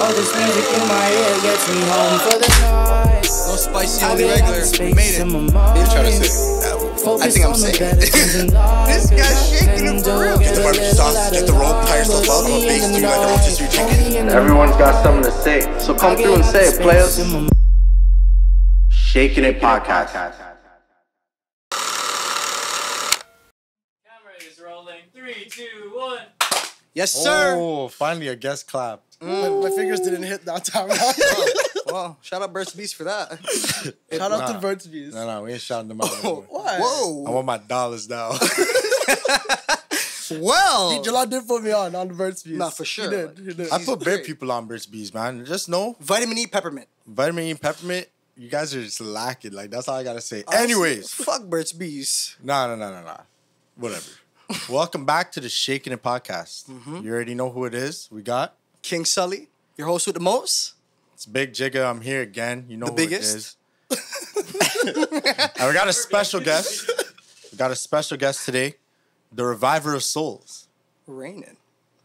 All this music in my ear gets me home for the night. No spicy, only regular. We made it. He's trying to say. I think I'm sick. This guy's shaking it for real. Get the barbecue sauce, get the roll, tie yourself up, I'm a base dude like a rotisserie chicken. Everyone's got something to say, so come through and say it, players. Shakin' It Podcast. Camera is rolling. 3, 2, 1. Yes, sir. Oh, finally a guest clap. My fingers didn't hit that time. Well, shout out Burst Beast for that. Shout out to Birds Bees. No, we ain't shouting them out. Why? I Whoa. want my dollars now. Well. Jalon did put me on the Birds Bees. Nah, for sure. He did. I put bare people on Burt's Bees, man. Just know, Vitamin E peppermint. vitamin E and peppermint, you guys are just lacking. Like, that's all I gotta say. Honestly, Anyways. fuck Burst Beast. No. Whatever. Welcome back to the Shakin' It Podcast. You already know who it is. We got... King Sully, your host with the most. It's Big Jigga. I'm here again. You know The who biggest. it is. And we got a special guest. We got a special guest today. The Reviver of Souls. Ranen.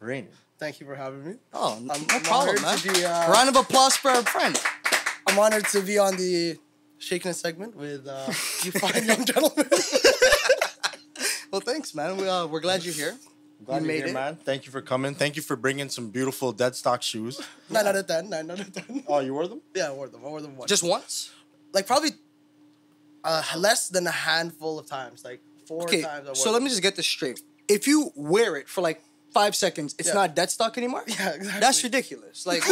Ranen. Thank you for having me. Oh, no I'm problem, man. honored to be, Round of applause for our friend. I'm honored to be on the Shakin' It segment with you fine young gentlemen. Well, thanks, man. We're glad you're here. Glad You you're made here, it. man. Thank you for coming. Thank you for bringing some beautiful dead stock shoes. 9 out of 10. 9 out of 10. Oh, you wore them? Yeah, I wore them. I wore them once. Just once? like probably less than a handful of times. Like 4 Okay, times I wore so let them. me just get this straight. If you wear it for like 5 seconds, it's Yeah. not dead stock anymore? Yeah, exactly. That's ridiculous. Like,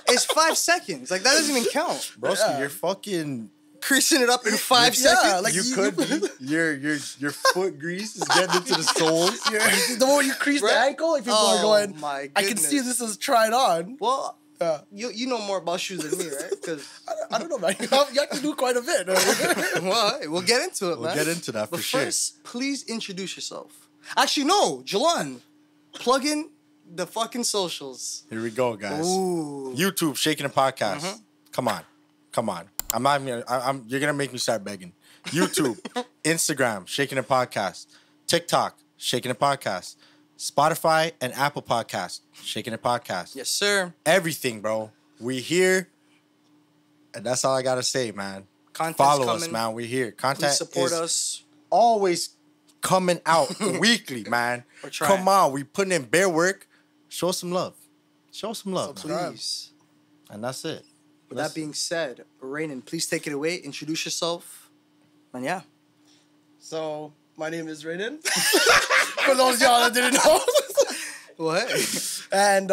it's 5 seconds. Like, that doesn't even count. Broski, Yeah. you're fucking... Creasing it up in 5 Yeah, seconds? like you you- could be. Your foot grease is getting into the soles. The more you crease the Right? ankle, like people Oh, are going, my I can see goodness. this is tried on. Well, Yeah. you know more about shoes than me, right? Because, I don't know, man. You actually do quite a bit. well, hey, we'll get into it, We'll man. get into that for But sure. first, please introduce yourself. Actually, no, Gilleon, plug in the fucking socials. Here we go, guys. Ooh. YouTube, Shakin' It Podcast. Come on. I'm not even gonna, you're gonna make me start begging. YouTube, Instagram, Shakin' It Podcast. TikTok, Shakin' It Podcast. Spotify and Apple Podcast, Shakin' It Podcast. Yes, sir. Everything, bro. We here, and that's all I gotta say, man. Content's Follow us, coming. man. We here. Please Content support is us. always coming out weekly, man. We're trying. Come on, we putting in bare work. Show some love. Show some love, man. Please. And that's it. With that being said, Ranen, please take it away. Introduce yourself. And yeah. So, my name is Ranen. For those of y'all that didn't know. Well, hey. And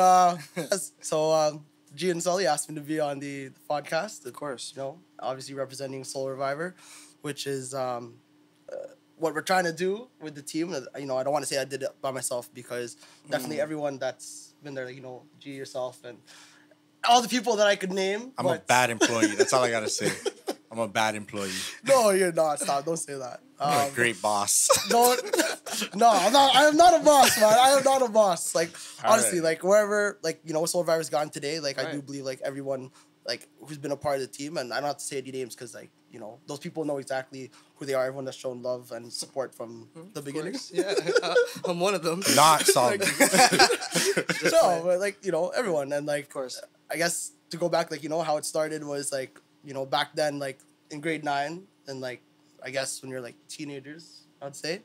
G and Sully asked me to be on the podcast. Of course. You know, obviously representing Soul Reviver, which is what we're trying to do with the team. You know, I don't want to say I did it by myself because definitely everyone that's been there, like, you know, G, yourself, and all the people that I could name. I'm a bad employee. That's all I gotta say. I'm a bad employee. No, you're not. Stop. Don't say that. I'm a great boss. No, I'm not. I am not a boss, man. I am not a boss. Like, honestly, right. like wherever, like, you know, Soul Reviver's gone today. Like, I do Right. believe like everyone, like, who's been a part of the team, and I don't have to say any names because, like, you know, those people know exactly who they are. Everyone that's shown love and support from the beginning. Yeah, I'm one of them. Not solid. No, but like, you know, everyone, and like, Of course. I guess to go back, like, you know, how it started was like, you know, back then, like in grade 9, and like, I guess when you're like teenagers, I'd say,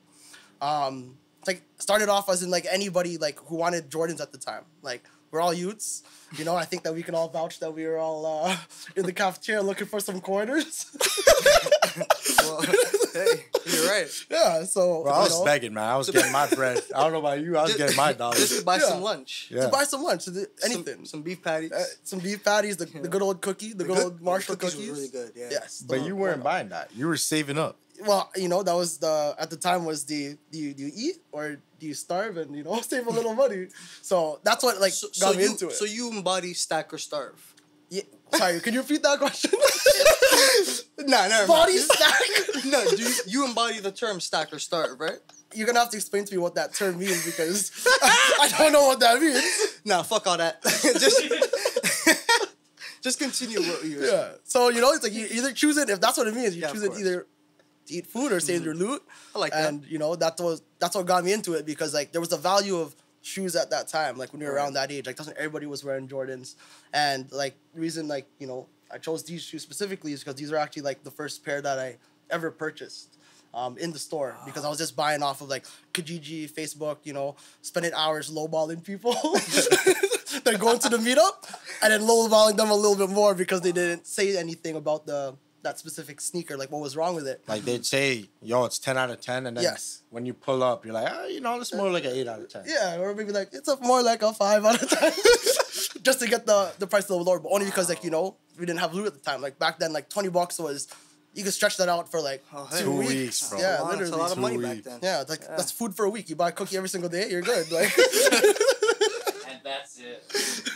it's like started off as in like anybody like who wanted Jordans at the time. Like, we're all youths, you know. I think that we can all vouch that we were all in the cafeteria looking for some quarters. Well, hey, you're right. Yeah, so Bro, I you was know, begging, man. I was getting my bread. I don't know about you. I was getting my dollars. Just to buy Yeah. some lunch. Yeah. to buy some lunch, anything. Some beef patties. Some beef patties, the good old cookie, the good old Marshall cookies cookies. were really good, yeah. Yes, But you weren't buying that. You were saving up. Well, you know, that was at the time was do you eat or do you starve and, you know, save a little money. So that's what like got me into it. So you embody stack or starve. Yeah, sorry, can you repeat that question? Nah, never Body mind. stack. No, you embody the term stack or starve, right? You're gonna have to explain to me what that term means because I don't know what that means. Nah, fuck all that. Just continue what you were saying. Yeah. So, you know, it's like you either choose it, if that's what it means, you Yeah, of choose it course. either to eat food or save your loot. I like that. And, you know, that's what got me into it because, like, there was a value of shoes at that time, like when you're around that age. Like, doesn't everybody was wearing Jordans? And like the reason, like, you know, I chose these shoes specifically is because these are actually like the first pair that I ever purchased in the store, because I was just buying off of like Kijiji, Facebook, you know, spending hours lowballing people, then going to the meetup and then lowballing them a little bit more because they didn't say anything about that specific sneaker, like what was wrong with it. Like they'd say, yo, it's 10 out of 10. And then Yes. when you pull up, you're like, you know, it's more like an 8 out of 10. Yeah, or maybe like it's more like a 5 out of 10, just to get the price a little lower. But only because, like, you know, we didn't have loot at the time. Like back then, like $20 was, you could stretch that out for like 2 weeks, bro. Yeah, Wow, literally. that's a lot of 2 money weeks. back then. Yeah, like that's food for a week. You buy a cookie every single day, you're good. Like And that's it.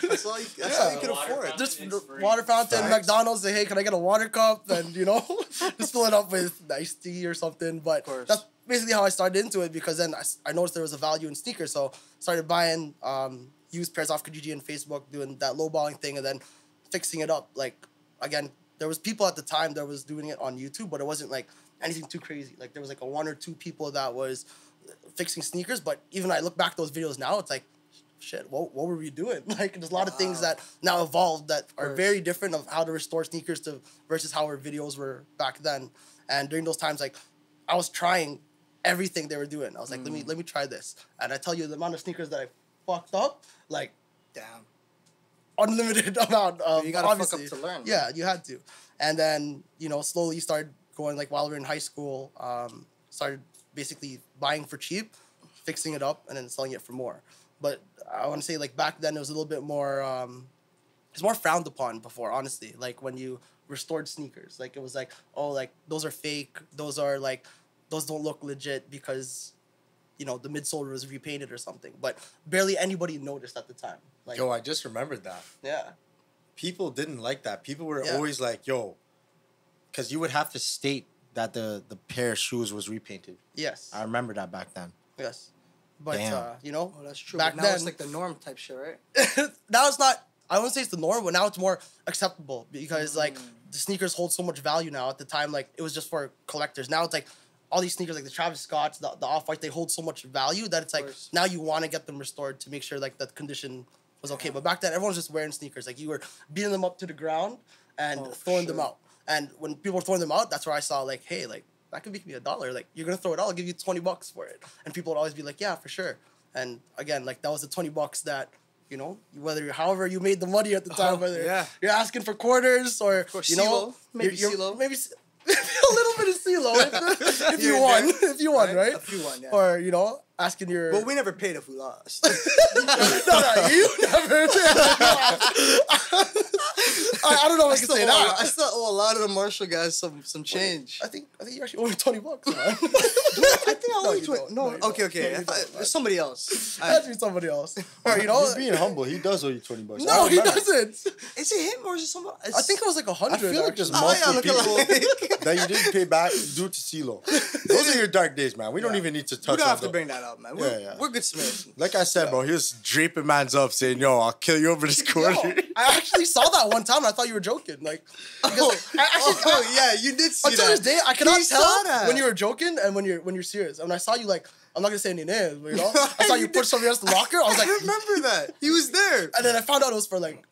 That's all you could Water afford. fountain. just It's free. water fountain, Facts. McDonald's. Say, hey, can I get a water cup? And you know, just fill it up with iced tea or something. But course. that's basically how I started into it, because then I noticed there was a value in sneakers, so started buying used pairs off Kijiji and Facebook, doing that lowballing thing, and then fixing it up. Like again, there was people at the time that was doing it on YouTube, but it wasn't like anything too crazy. Like there was like a 1 or 2 people that was fixing sneakers. But even I look back those videos now, it's like, shit, what were we doing? Like there's a lot of things that now evolved that are very different of how to restore sneakers to versus how our videos were back then. And during those times, like I was trying everything they were doing. I was like, let me try this. And I tell you, the amount of sneakers that I fucked up, like Damn. unlimited amount of, You gotta fuck up obviously. to learn. Yeah, you had to. And then, you know, slowly started going, like while we were in high school, started basically buying for cheap, fixing it up, and then selling it for more. But I want to say, like, back then it was a little bit more, it's more frowned upon before, honestly. Like when you restored sneakers, like it was like, oh, like those are fake. Those are like, those don't look legit because, you know, the midsole was repainted or something. But barely anybody noticed at the time. Like, Yo, I just remembered that. yeah. People didn't like that. People were Yeah. always like, yo, because you would have to state that the pair of shoes was repainted. Yes. I remember that back then. Yes. But, Damn. you know, Oh, that's true. back But now then, it's like the norm type shit, right? now it's not, I wouldn't say it's the norm, but now it's more acceptable because, like, the sneakers hold so much value now. At the time, like, it was just for collectors. Now it's like, all these sneakers, like the Travis Scotts, the Off-White, they hold so much value that it's like, course. now you want to get them restored to make sure, like, that condition was okay. But back then, everyone was just wearing sneakers. Like, you were beating them up to the ground and throwing them out. And when people were throwing them out, that's where I saw, like, hey, like, that could make me $1. Like, you're going to throw it out, I'll give you $20 for it. And people would always be like, yeah, for sure. And again, like, that was the $20 that, you know, however you made the money at the time, whether you're asking for quarters or, you know, CeeLo. Maybe you're- CeeLo. maybe a little bit of CeeLo if you Here and won, there. if you won, right? If you won, yeah. Or, you know, asking your. But we never paid if we lost. no, you never. I don't know if I can say that. I still owe a lot of the Marshall guys some change. I think you actually owe me $20, man. I think I No, owe you you don't. 20. No, No, you okay, don't. okay. No, I you thought don't, it man. was somebody else. It has to be somebody else. Or, you know. He's being humble. He does owe you $20. No, he doesn't. Is it him or is it somebody? I think it was like 100. I feel like there's actually. multiple look people that you didn't pay back due to CeeLo. Those are your dark days, man. We don't even need to touch We don't on have to those. bring that up, man. Yeah. We're good Samaritans. Like I said, bro, he was draping man's up saying, yo, I'll kill you over this corner. Yo, I actually saw that one time and I thought you were joking. Like, because Yeah, you did see until that. this day, I cannot He tell saw that. when you were joking and when you're serious. And I saw you, like, I'm not gonna say any names, but, you know, I saw you put somebody else in the locker. I was like, I remember that. He was there. and then I found out it was for like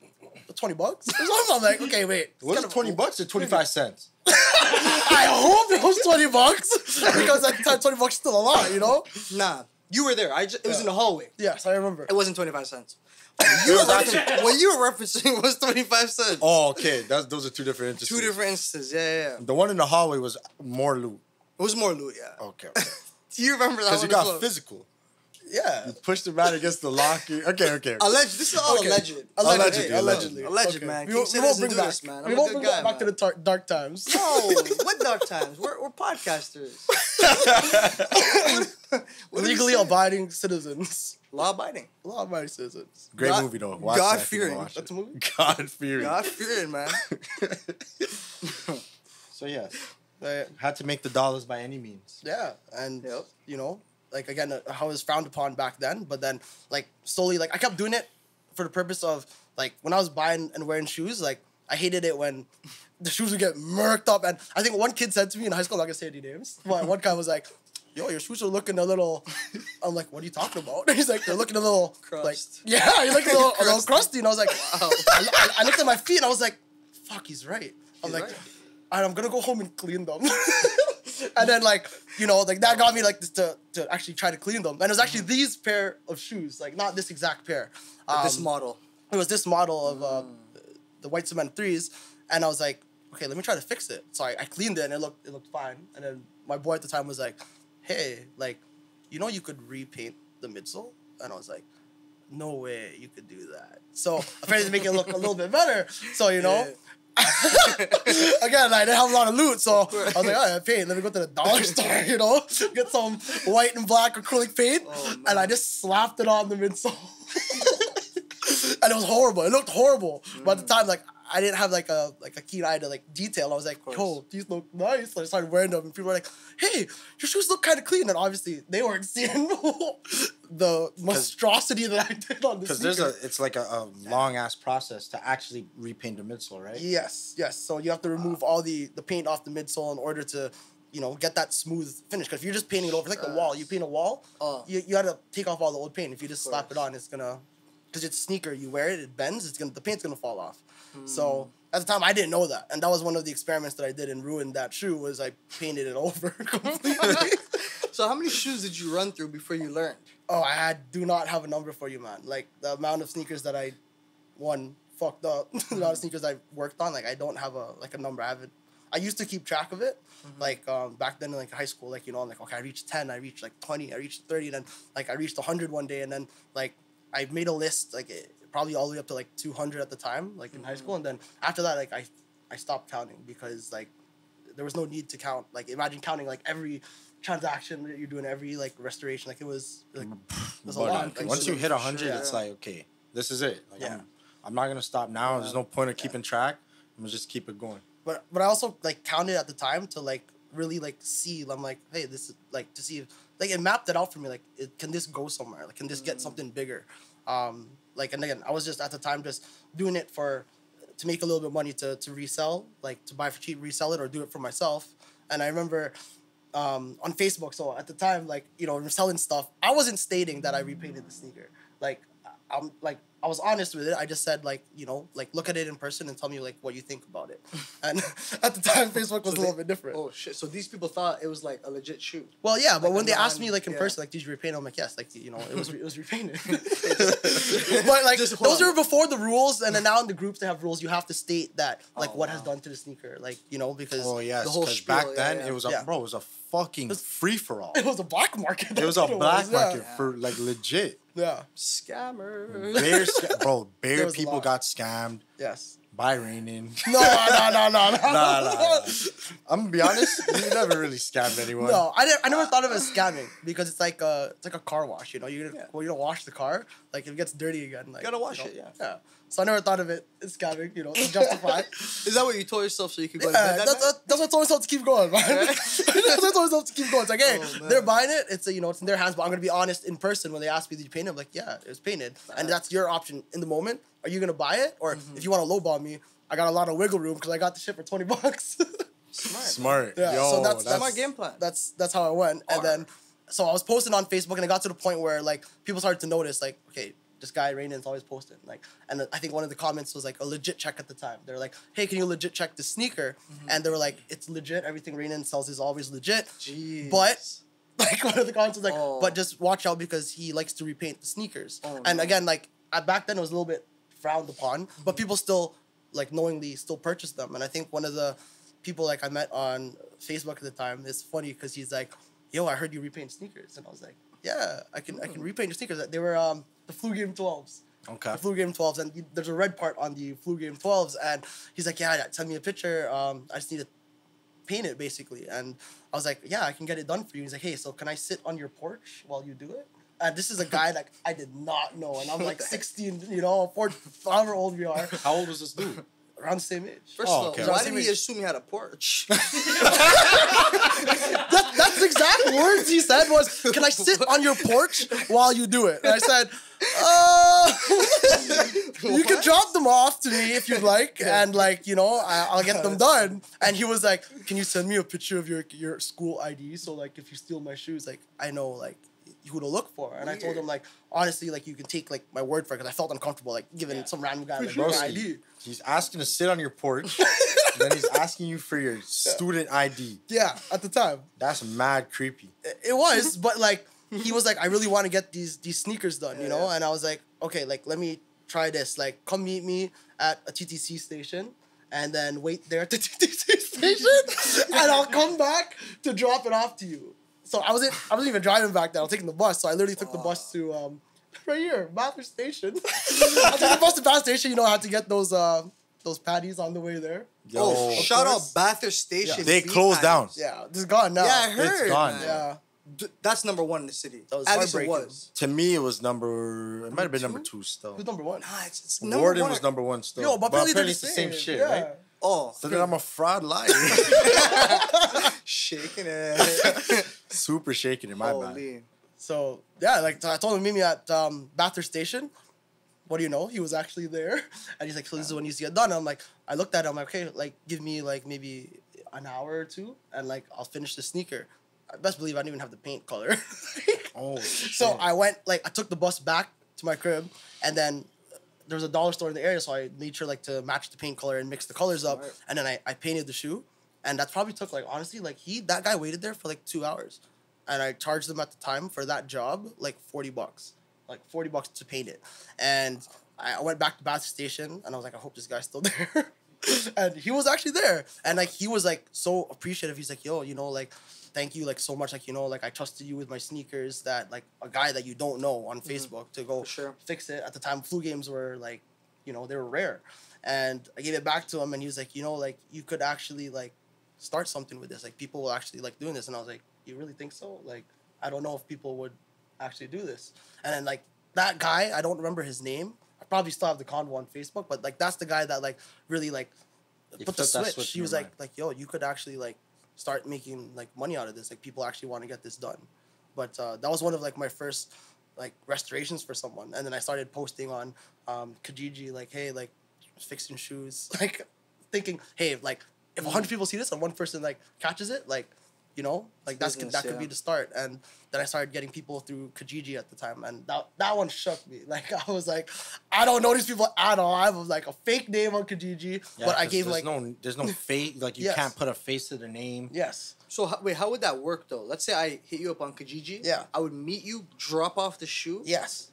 $20 or something. I'm like, okay, wait. Was it $20 or 25 cents? I hope it was $20 because at the time $20 is still a lot, you know? Nah, you were there. It was in the hallway. Yes, I remember. It wasn't 25 cents. What you were referencing was 25 cents. Oh, okay. Those are two different instances. Two different instances. Yeah. The one in the hallway was more loot. It was more loot, yeah. Okay. Do you remember that Because one you as got well? physical. Yeah. Pushed the man against the locker. Okay. Alleged. This is all Okay. alleged. Allegedly. Alleged, man. We King won't said bring doesn't do back. this, man. We I'm a won't good bring guy, back to man. the dark times. No, what dark times? We're podcasters. Legally abiding citizens. Law abiding. Law abiding citizens. Great God- movie, though. Watch that if you God-fearing. wanna watch That's it. a movie? God-fearing. God fearing, man. So, yes. Right. Had to make the dollars by any means. Yeah, and Yep. you know, like again, how it was frowned upon back then. But then, like slowly, like I kept doing it for the purpose of like when I was buying and wearing shoes. Like I hated it when the shoes would get murked up. And I think one kid said to me in high school, I'm not gonna say any names, but one guy was like, yo, your shoes are looking a little. I'm like, what are you talking about? He's like, they're looking a little Crust. like, yeah, you're looking a little crusty. And I was like, wow. I looked at my feet and I was like, fuck, he's right. I'm like, right. I'm gonna go home and clean them. And then like, you know, like that got me like to actually try to clean them. And it was actually these pair of shoes, like not this exact pair. This model. It was this model of the white cement 3s, and I was like, okay, let me try to fix it. So I cleaned it and it looked fine. And then my boy at the time was like, hey, like, you know you could repaint the midsole? And I was like, no way you could do that. So apparently to make it look a little bit better. So, you know, again, I didn't have a lot of loot, so I was like, all right, paint. Let me go to the dollar store, you know, get some white and black acrylic paint, and I just slapped it on the midsole. And it was horrible. It looked horrible. But at the time, like, I didn't have like a keen eye to like detail. I was like, yo, these look nice. So I started wearing them, and people were like, hey, your shoes look kind of clean. And obviously, they weren't seeing the monstrosity that I did on the Because sneaker. it's like a long ass process to actually repaint the midsole, right? Yes. So you have to remove all the paint off the midsole in order to, you know, get that smooth finish. Because if you're just painting it over, like the wall, you paint a wall, you got to take off all the old paint. If you just slap it on, it's gonna, because it's a sneaker, you wear it, it bends, the paint's gonna fall off. So at the time, I didn't know that, and that was one of the experiments that I did and ruined that shoe. Was I painted it over completely. So how many shoes did you run through before you learned? Oh, I do not have a number for you, man. Like the amount of sneakers that I, fucked up. The amount of sneakers I worked on, like I don't have a number. I used to keep track of it, like back then in like high school, like, you know, I'm like, okay, I reached 10, I reached like 20, I reached 30, and then like I reached 100 one day, and then like I made a list, like probably all the way up to like 200 at the time, like in high school, and then after that, like I stopped counting because like there was no need to count. Like imagine counting like every transaction that you're doing, every like restoration, like it was a lot. Like, once you hit 100, yeah. it's like, okay, this is it. Like, Yeah. I'm not gonna stop now. There's no point of keeping track. I'm gonna just keep it going. But I also like counted at the time to like really like see. I'm like, hey, this is like to see if like it mapped it out for me. Like, can this go somewhere? Like, can this get something bigger? Like, and again, I was just at the time just doing it to make a little bit of money to resell, like to buy for cheap, resell it, or do it for myself. And I remember on Facebook. So at the time, like, you know, selling stuff, I wasn't stating that I repainted the sneaker. Like, I was honest with it. I just said, like, you know, like, look at it in person and tell me, like, what you think about it. And at the time, Facebook was a little bit different. Oh, shit. So these people thought it was, like, a legit shoe. Well, yeah, but like when they asked me, like, in person, like, did you repaint it? I'm like, yes. Like, you know, it was repainted. But, like, those were before the rules. And then now in the groups, they have rules. You have to state that, like, what has done to the sneaker. Like, you know, because yes, the whole because spiel, back then it was Yeah. it was a fucking free-for-all. it was a black market. It was a black yeah. market for, like, legit. Yeah. Scammer. There was a People lot. got scammed Yes. by Ranen. No. Nah. I'm gonna be honest, you never really scammed anyone. No, I never thought of it as scamming because it's like a car wash, you know. You don't wash the car, like if it gets dirty again, like Gotta wash you know, it, yeah. So I never thought of it as scamming, you know, to justify. Is that what you told yourself so you could go to bed that night? That's what I told myself to keep going, man. That's what I told myself to keep going. It's like, hey, they're buying it. It's you know, it's in their hands. But I'm gonna be honest in person when they ask me, did you paint it? I'm like, yeah, it was painted, and that's your option in the moment. Are you gonna buy it, or if you want to lowball me, I got a lot of wiggle room because I got the shit for $20. Smart. Yeah, Yo, so that's my game plan. That's how I went, and then so I was posting on Facebook, and it got to the point where like people started to notice, like, okay, this guy Ranen's always posting, like, and I think one of the comments was like a legit check at the time. They're like, hey, can you legit check this sneaker? And they were like, it's legit. Everything Ranen sells is always legit. Jeez. But like one of the comments was like, but just watch out because he likes to repaint the sneakers. And again, like back then it was a little bit frowned upon, but people still like knowingly still purchase them. And I think one of the people like I met on Facebook at the time, it's funny because he's like, yo, I heard you repaint sneakers. And I was like, yeah, I can repaint your sneakers. They were the Flu Game 12s. Okay. The Flu Game 12s, and there's a red part on the Flu Game 12s, and he's like, yeah, send me a picture. I just need to paint it basically. And I was like, yeah, I can get it done for you. He's like, hey, so can I sit on your porch while you do it? And this is a guy that I did not know, and I'm like 16, you know, however old we are. How old was this dude? around the same age. First Oh, of all, okay. why did he assume he had a porch? That's the exact words he said was, "Can I sit on your porch while you do it?" And I said, "You can drop them off to me if you'd like, and like I'll get them done." And he was like, "Can you send me a picture of your school ID so like if you steal my shoes, like I know like who to look for?" And I told him like honestly like you can take like my word for it because I felt uncomfortable like giving some random guy like my ID. He's asking to sit on your porch, and then he's asking you for your student ID. Yeah, at the time. That's mad creepy. It was, but like he was like, I really want to get these sneakers done, you know? And I was like, okay, like let me try this. Like come meet me at a TTC station and then wait there at the TTC station and I'll come back to drop it off to you. So I wasn't even driving back then. I was taking the bus. So I literally took the bus to right here, Bathurst Station. I took the bus to Bathurst Station, I had to get those patties on the way there. Yo, shout out Bathurst Station. they closed down. Yeah, this is gone now. Yeah, I heard. It's gone. Man. Yeah. That's number one in the city. That was At least it heartbreaking. was. To me, it might have been number 2 still. Who's number one? Nah, it's number Warden one. was number 1 still. Yo, but apparently they're it's the same shit, yeah. right? Oh, So then I'm a fraud liar. shaking it. Super shaking in my bad. Holy. So yeah, like I told him meet me at Bathurst Station. What do you know? He was actually there, and he's like, "So this is when you see it done." And I'm like, I looked at him, I'm like, okay, like give me like maybe an hour or two, and like I'll finish the sneaker. I best believe I didn't even have the paint color. Oh, So I went like I took the bus back to my crib, and then there was a dollar store in the area, so I made sure like to match the paint color and mix the colors up, and then I painted the shoe, and that probably took like honestly like that guy waited there for like 2 hours, and I charged him at the time for that job like $40, like $40 to paint it, and I went back to Bath Station, and I was like, I hope this guy's still there, and he was actually there, and like he was like so appreciative. He's like, yo, like. Thank you like so much, like like I trusted you with my sneakers, that like a guy that you don't know on Facebook to go fix it. At the time flu games were like they were rare, and I gave it back to him, and he was like like you could actually like start something with this, like people will actually like doing this, and I was like, you really think so? Like I don't know if people would actually do this. And then like that guy, I don't remember his name, I probably still have the convo on Facebook, but like that's the guy that like really like put the switch. He was like yo, you could actually like start making like money out of this, like people actually want to get this done. But that was one of like my first like restorations for someone, and then I started posting on Kijiji like, hey, like fixing shoes, like thinking, hey, like if 100 people see this and one person like catches it, like like that could be the start. And then I started getting people through Kijiji at the time, and that one shook me. Like I was like, I don't know these people at all. I was like a fake name on Kijiji, but I gave like there's no face, like you can't put a face to their name. Yes. So wait, how would that work though? Let's say I hit you up on Kijiji. Yeah. I would meet you, drop off the shoe. Yes.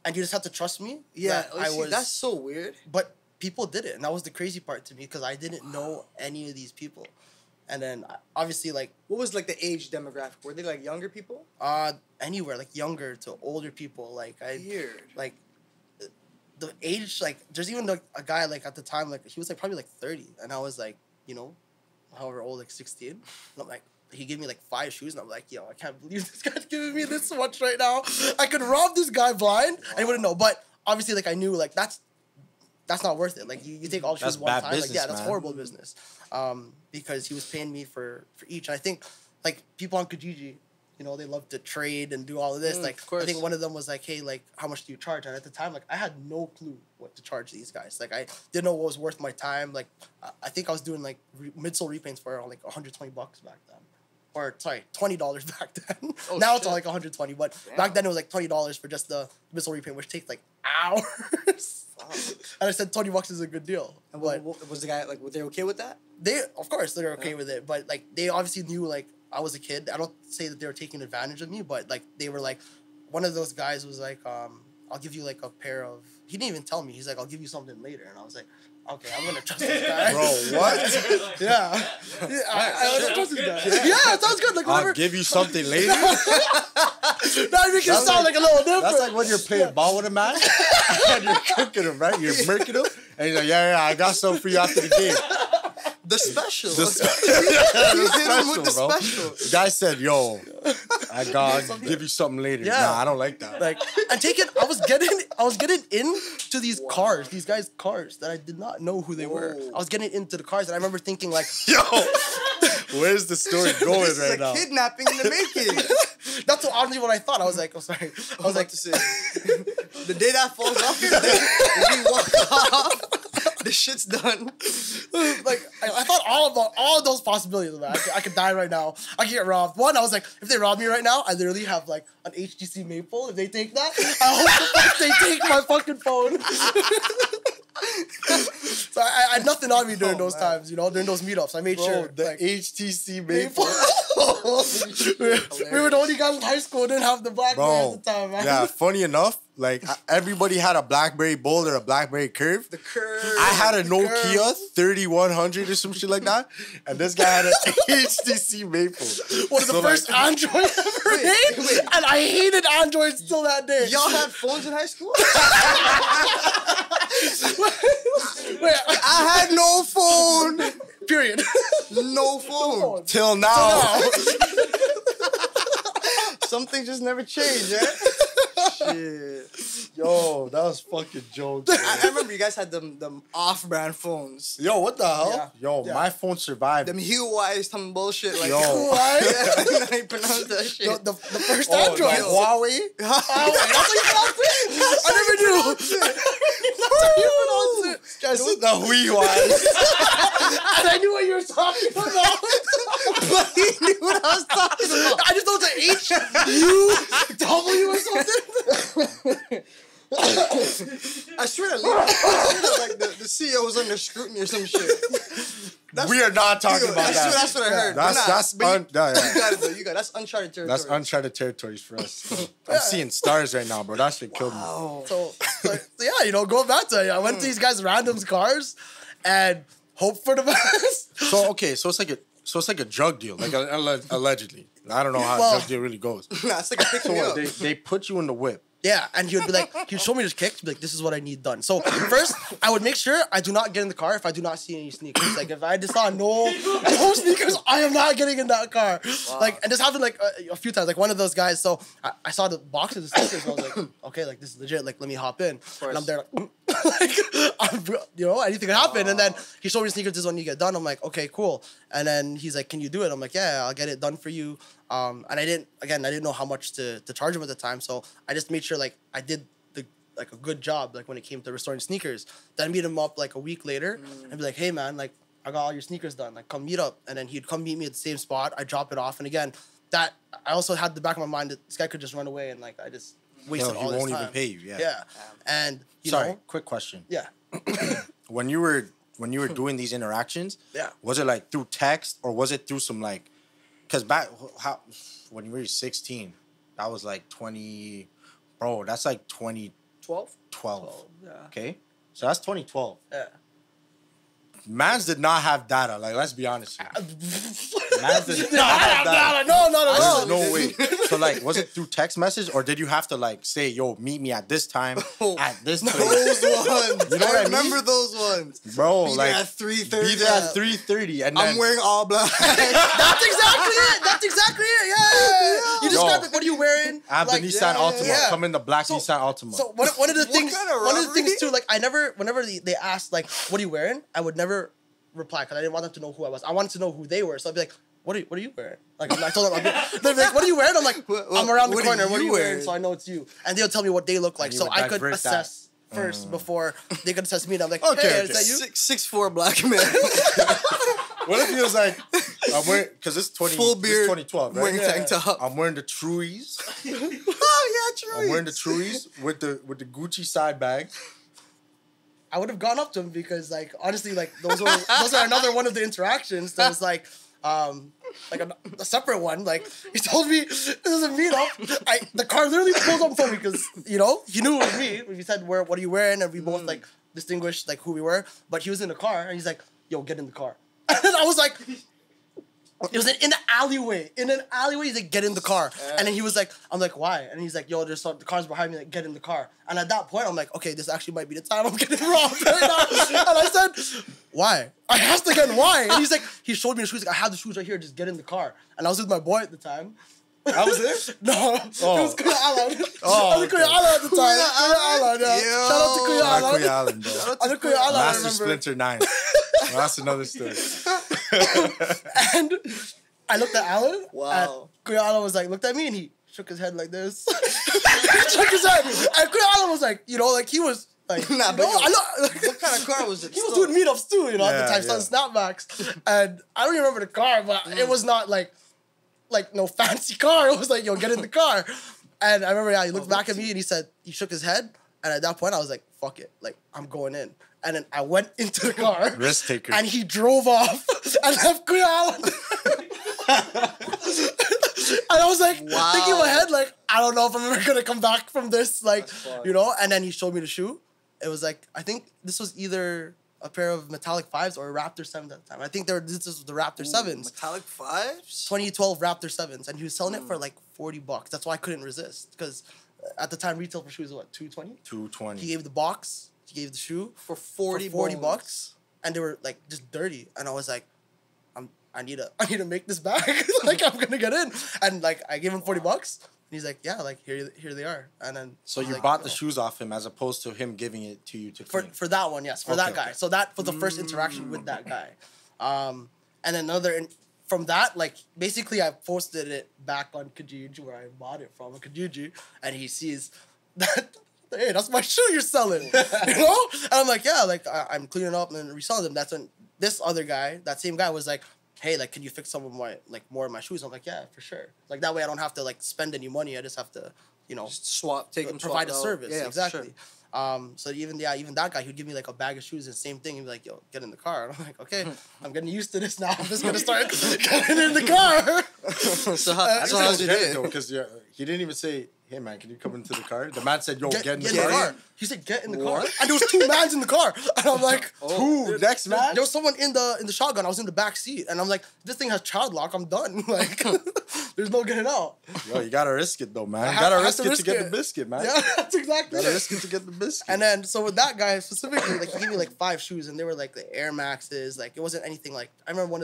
And you just have to trust me. Yeah. that That's so weird. But people did it, and that was the crazy part to me because I didn't know any of these people. And then obviously like what was like the age demographic? Were they like younger people? Anywhere like younger to older people. Like Weird. Like the age, like there's even like a guy like at the time like he was like probably like 30, and I was like however old, like 16. And I'm like, he gave me like 5 shoes, and I'm like, yo, I can't believe this guy's giving me this much right now. I could rob this guy blind and he wouldn't know. But obviously like I knew like that's not worth it. Like you take all the shoes one time. Business, like that's man. horrible business. Because he was paying me for each. And I think like people on Kijiji, they love to trade and do all of this. Like of course. I think one of them was like, hey, like how much do you charge? And at the time, like I had no clue what to charge these guys. Like I didn't know what was worth my time. Like I think I was doing like midsole repaints for like $120 back then. Or sorry, $20 back then. Now it's all like 120, but back then it was like $20 for just the midsole repaint, which takes like hours. And I said $20 is a good deal. And but what was the guy like? Were they okay with that? they, of course, they're okay with it, but like they obviously knew like I was a kid. I don't say that they were taking advantage of me, but like they were like, one of those guys was like, I'll give you like a pair of. He didn't even tell me. He's like, I'll give you something later, and I was like, okay, I'm gonna trust this guy. Bro, what? Yeah, I trust this guy. Yeah, it sounds good. Like whatever. I'll give you something later. Now you make it sound like a little different. That's like when you're playing ball with a man and you're cooking him, right? You're murking him, and he's like, yeah, I got something for you after the game. The special. The You hit him with the bro. special. The guy said, yo, I gotta give you something later. Yeah. Nah, I don't like that. Like, I was getting into these cars, these guys' cars that I did not know who they were. I was getting into the cars, and I remember thinking like, Yo, where's the story going This is right a now? kidnapping in the making. that's honestly what I thought. I was like, oh sorry. I was like, to say, the day that falls off is the day we walk off. The shit's done. like I thought all of those possibilities. Man. I could die right now. I could get robbed. One, I was like, if they rob me right now, I literally have like an HTC Maple. If they take that, I hope the fuck they take my fucking phone. So I had nothing on me during those times, during those meetups. I made sure The like, HTC Maple. we were the only guys in high school who didn't have the BlackBerry at the time, man. Yeah, funny enough, like everybody had a BlackBerry Bold or a BlackBerry Curve. The curve. I had a Nokia 3100 or some shit like that, and this guy had an HTC Maple. One of the first Android ever made, and I hated Android still that day. Y'all had phones in high school? Wait, I had no phone. period. No phone. Till now. Some things just never change, eh? Shit. Yo, that was fucking jokes. I remember you guys had them off-brand phones. Yo, what the hell? Yeah. Yo, Yeah. my phone survived. Them Huawei's, some bullshit like Yo. Yeah, I don't know how you pronounce that shit. The first Oh, Android. like Huawei? That's how you pronounce it? I never knew. That's how you pronounce it. This is the Huawei. And I knew what you were talking about. But he knew what I was talking about. I just know it's an H-U-W or something. I swear that like the CEO was under scrutiny or some shit. We are not talking Dude, about that. That's what I heard. That's But you got it though. You got it. That's uncharted territory. That's uncharted territories for us. I'm seeing stars right now, bro. That shit killed me. So yeah, going back to it, I went to these guys' randoms cars and hope for the best. So it's like a drug deal, like allegedly. I don't know how a drug deal really goes. Nah, it's like a pick So me what, up. they put you in the whip. Yeah, and he would be like, he'd show me his kicks, be like, this is what I need done. So first, I would make sure I do not get in the car if I do not see any sneakers. Like if I just saw no sneakers, I am not getting in that car. Wow. Like, and this happened like a few times. Like one of those guys. So I saw the box of the sneakers, and I was like, okay, like this is legit. Like let me hop in, and I'm there like, anything can happen. And then he showed me the sneakers. This is when you get done. I'm like, okay, cool. And then he's like, can you do it? I'm like, yeah, I'll get it done for you. And I didn't know how much to charge him at the time, so I just made sure like I did a good job like when it came to restoring sneakers. Then I meet him up like a week later and be like, hey man, like I got all your sneakers done, like come meet up. And then he'd come meet me at the same spot. I drop it off, and again, that I also had the back of my mind that this guy could just run away and like I just wasted all he this won't time. even pay you. Yeah. Yeah, and you Sorry, know, quick question. yeah, When you were doing these interactions, Yeah. was it like through text or was it through some like? Because when you were 16, that was like 20, bro. That's like 2012. 12. Yeah. Okay, so that's 2012. Yeah. Mans did not have data. Like, let's be honest here. Mans did No, not have data. no, not at all. There's no way. So, like, was it through text message or did you have to, like, say, yo, meet me at this time, at this place? Those ones. You know what I mean? remember those ones. Bro, Be like, there at 3:30. be there at 3:30. And then, I'm wearing all black. That's exactly it. Yeah. You described it. What are you wearing? I have Like, the Nissan Altima. yeah. Come in the black Nissan Altima. So one of the things, kind of one of the robbery? things too, like whenever they asked like, "What are you wearing?" I would never reply because I didn't want them to know who I was. I wanted to know who they were. So I'd be like, "What are you wearing?" Like I told them, they'd be like, "What are you wearing?" I'm like, "I'm around the what are corner. you What are you wearing?" wearing? So I know it's you, and they'll tell me what they look like, And you so would I could divert that. assess first before they could assess me. And I'm like, Okay, "Hey, okay. is that you?" 6'4" black man. What if he was like, I'm wearing, because it's Full beard, 2012, right? wearing tank top. I'm wearing the Truies. Oh yeah, true. I'm wearing the Truies with the Gucci side bag. I would have gone up to him because, like, honestly, like those are another one of the interactions. That was like a separate one. Like he told me this is a meetup. The car literally pulled up for me because he knew it was me. We said, "What are you wearing?" And we both like distinguished like who we were. But he was in the car and he's like, "Yo, get in the car." And I was like. It was in an alleyway. In an alleyway, he's like, get in the car. And then he was like, I'm like, why? And he's like, yo, the car's behind me, like, get in the car. And at that point, I'm like, okay, this actually might be the time I'm getting robbed right now. And I said, why? I asked again, why? And he's like, he showed me the shoes. Like, I have the shoes right here, just get in the car. And I was with my boy at the time. I was there. No, it was Kuya Alan. Oh, I was Kuya Alan at the time. Kuya Alan, yeah. Yo. Shout out to Kuya Alan. Kuya Allen, bro. I was Kuya Alan, I Master remember. Splinter 9. Well, that's another story. And I looked at Alan. Wow. And Kuya Alan was like, looked at me and he shook his head like this. He shook his head. And Kuya Alan was like, you know, like he was like, Nah, no, but yo, I know. what kind of car was it? He was still? doing meetups too, you know, at the Yeah, time, selling snapbacks. And I don't even remember the car, but it was not like no fancy car. It was like, yo, get in the car. And I remember, he looked back at me and he said, he shook his head. And at that point, I was like, fuck it. Like, I'm going in. And then I went into the car. Risk taker. And he drove off and left Kuya Alan. And I was like, Wow. thinking in my head, like, I don't know if I'm ever going to come back from this. Like, you know? And then he showed me the shoe. It was like, I think this was either a pair of metallic 5s or a Raptor 7 at the time. I think this was the Raptor 7s. Metallic 5s? 2012 Raptor 7s. And he was selling it for like $40. That's why I couldn't resist. Because at the time, retail for shoes was what, $220? $220. He gave the box. He gave the shoe For 40 for $40. bucks. And they were like just dirty. And I was like, I need to make this back. Like, I'm gonna get in. And like, I gave him $40. And he's like, yeah, like here they are. And then So I was you like, bought the yo. shoes off him as opposed to him giving it to you to for clean. that one, yes, for that Okay, guy. okay. So that was the first interaction with that guy. And then from that, like, basically I posted it back on Kijiji where I bought it from, Kijiji, and he sees that, hey, that's my shoe you're selling, you know? And I'm like, yeah, like, I'm cleaning up and then reselling them. That's when this other guy, that same guy was like, hey, like, can you fix some of my, like, more of my shoes? I'm like, yeah, for sure. Like, that way I don't have to, like, spend any money. I just have to, you know, Take them provide a swapped out. service. Yeah, exactly. For So even that guy, he'd give me like a bag of shoes and same thing. He'd be like, yo, get in the car. And I'm like, okay, I'm getting used to this now. I'm just gonna start getting in the car. sure. So That's how's it legit, though, hit? because he didn't even say, hey, man, can you come into the car? The man said, yo, get in the Get car. He said, get in the What? car. And there was 2 mans in the car. And I'm like, Who? Next man? there was someone in the shotgun. I was in the back seat. And I'm like, this thing has child lock. I'm done. Like, there's no getting out. Yo, you gotta risk it, though, man. You I gotta have risk to it risk to get it. the biscuit, man. Yeah, that's exactly Gotta it. risk it to get the biscuit. And then, so with that guy specifically, like, he gave me like 5 shoes, and they were like the Air Maxes. Like, it wasn't anything like, I remember when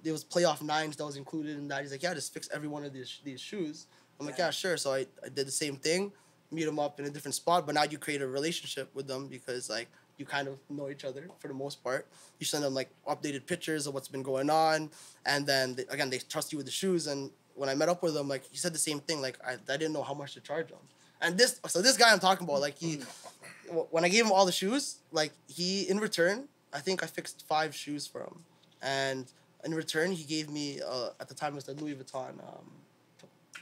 it was playoff 9s that was included in that. He's like, yeah, just fix every one of these shoes. I'm like, yeah, sure. So I did the same thing, meet them up in a different spot, but now you create a relationship with them because, like, you kind of know each other for the most part. You send them, like, updated pictures of what's been going on, and then, they trust you with the shoes. And when I met up with him, like, he said the same thing. Like, I didn't know how much to charge him. And this guy I'm talking about, like, when I gave him all the shoes, like, in return, I think I fixed 5 shoes for him. And in return, he gave me, at the time, it was the Louis Vuitton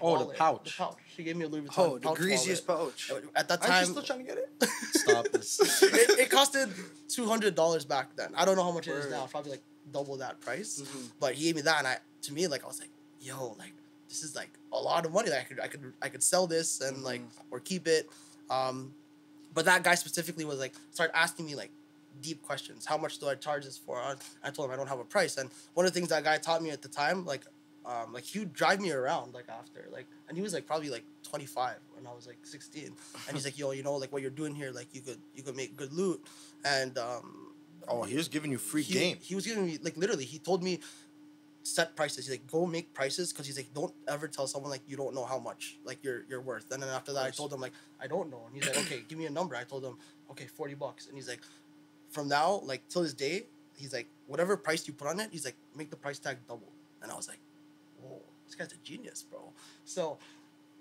wallet. The pouch. The pouch. She gave me a Louis Vuitton Oh, the pouch greasiest wallet. pouch. At that Aren't you time, still trying to get it? Stop this. it costed $200 back then. I don't know how much it is Word. now. Probably like double that price. But he gave me that, and to me, like, I was like, yo, like, this is like a lot of money. Like, I could sell this and like, or keep it. But that guy specifically was like, started asking me like deep questions. How much do I charge this for? I told him I don't have a price. And one of the things that guy taught me at the time, like he would drive me around like after, like, and he was like probably like 25 when I was like 16. And he's like, yo, you know, like what you're doing here, like you could make good loot. And Oh, he was giving you free game. he was giving me, like, literally, he told me set prices. He's like, go make prices, because he's like, don't ever tell someone like you don't know how much like you're worth. And then after that, I told him like, I don't know. And he's like, okay, give me a number. I told him, okay, $40. And he's like, from now, like, till this day, he's like, whatever price you put on it, he's like, make the price tag double. And I was like, whoa, this guy's a genius, bro. So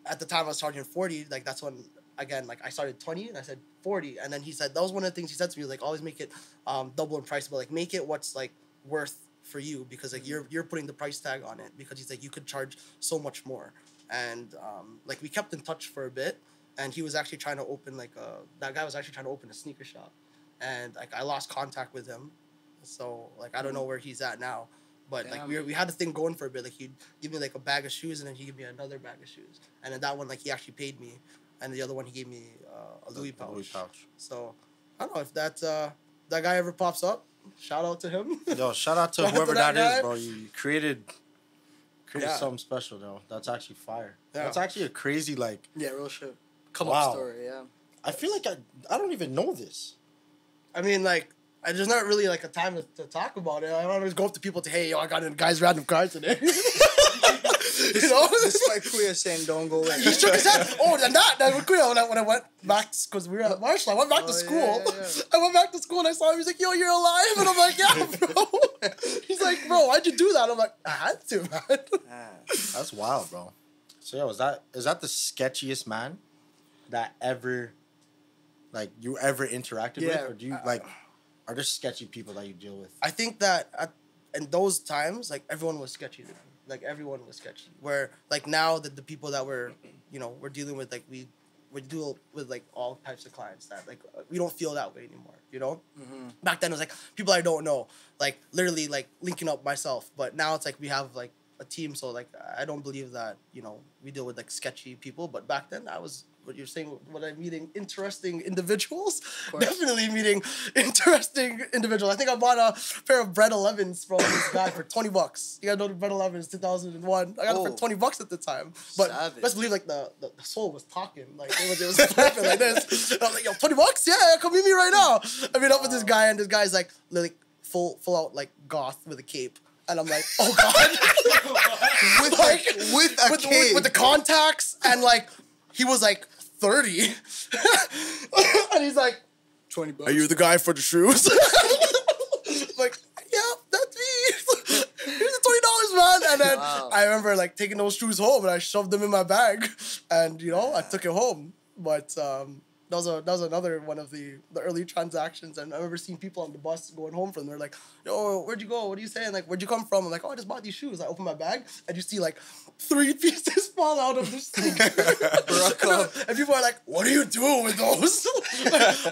at the time I was charging 40, like, that's when, again, like, I started 20 and I said 40. And then he said, that was one of the things he said to me, like, always make it double in price, but like, make it what's like worth for you, because like you're putting the price tag on it, because he's like, you could charge so much more. And like, we kept in touch for a bit, and he was actually trying to open like that guy was actually trying to open a sneaker shop, and like I lost contact with him, so like I don't know where he's at now. But like we had a thing going for a bit. Like, he'd give me like a bag of shoes, and then he'd give me another bag of shoes, and then that one, like, he actually paid me, and the other one he gave me a Louis pouch. So I don't know if that guy ever pops up. Shout out to him. Yo, shout out to Shout out whoever to that that is, guy. bro. You created Yeah. something special, though. That's actually fire. Yeah. That's actually a crazy, like, Yeah, real shit. Come Wow. up story, yeah. I feel like I don't even know this. I mean, like, there's not really like a time to talk about it. I don't always go up to people to, hey, yo, I got a guy's random card today. You know? Despite Kuya saying don't go in. He shook his head. Oh, and that with Kuya, when I went back, because we were at Marshall, I went back to school. Yeah. I went back to school and I saw him. He's like, yo, you're alive? And I'm like, yeah, bro. He's like, bro, why'd you do that? I'm like, I had to, man. That's wild, bro. So yo, is that the sketchiest man that ever, like, you ever interacted with, or do you like? Are there sketchy people that you deal with? I think that in those times, like, everyone was sketchy to me. Like, everyone was sketchy. Where, like, now that the people that we're dealing with, like, we deal with, like, all types of clients that, like, we don't feel that way anymore, you know? Mm-hmm. Back then, it was, like, people I don't know, like, literally, like, linking up myself. But now it's, like, we have, like, a team. So, like, I don't believe that, we deal with, like, sketchy people. But back then, I was... What you're saying, when I'm meeting interesting individuals, definitely meeting interesting individuals. I think I bought a pair of Bread 11s from this guy for $20. You gotta know the Bread 11s, 2001. I got it for $20 at the time. But let's believe, like, the soul was talking. Like, it was flipping like this. And I was like, yo, $20? Yeah, come meet me right now. I meet up with this guy, and this guy's, like full out, like, goth with a cape. And I'm like, oh, God. with a cape. With the contacts, and, like, he was like 30. And he's like, $20. Are you the guy for the shoes? Like, yeah, that's me. Here's the $20, man. And then I remember, like, taking those shoes home, and I shoved them in my bag. And, I took it home. But that was another one of the early transactions. And I remember seeing people on the bus going home from there, like, yo, where'd you go? What are you saying? Like, where'd you come from? I'm like, oh, I just bought these shoes. I open my bag, and you see, like, 3 pieces fall out of the sneaker. And people are like, what are you doing with those?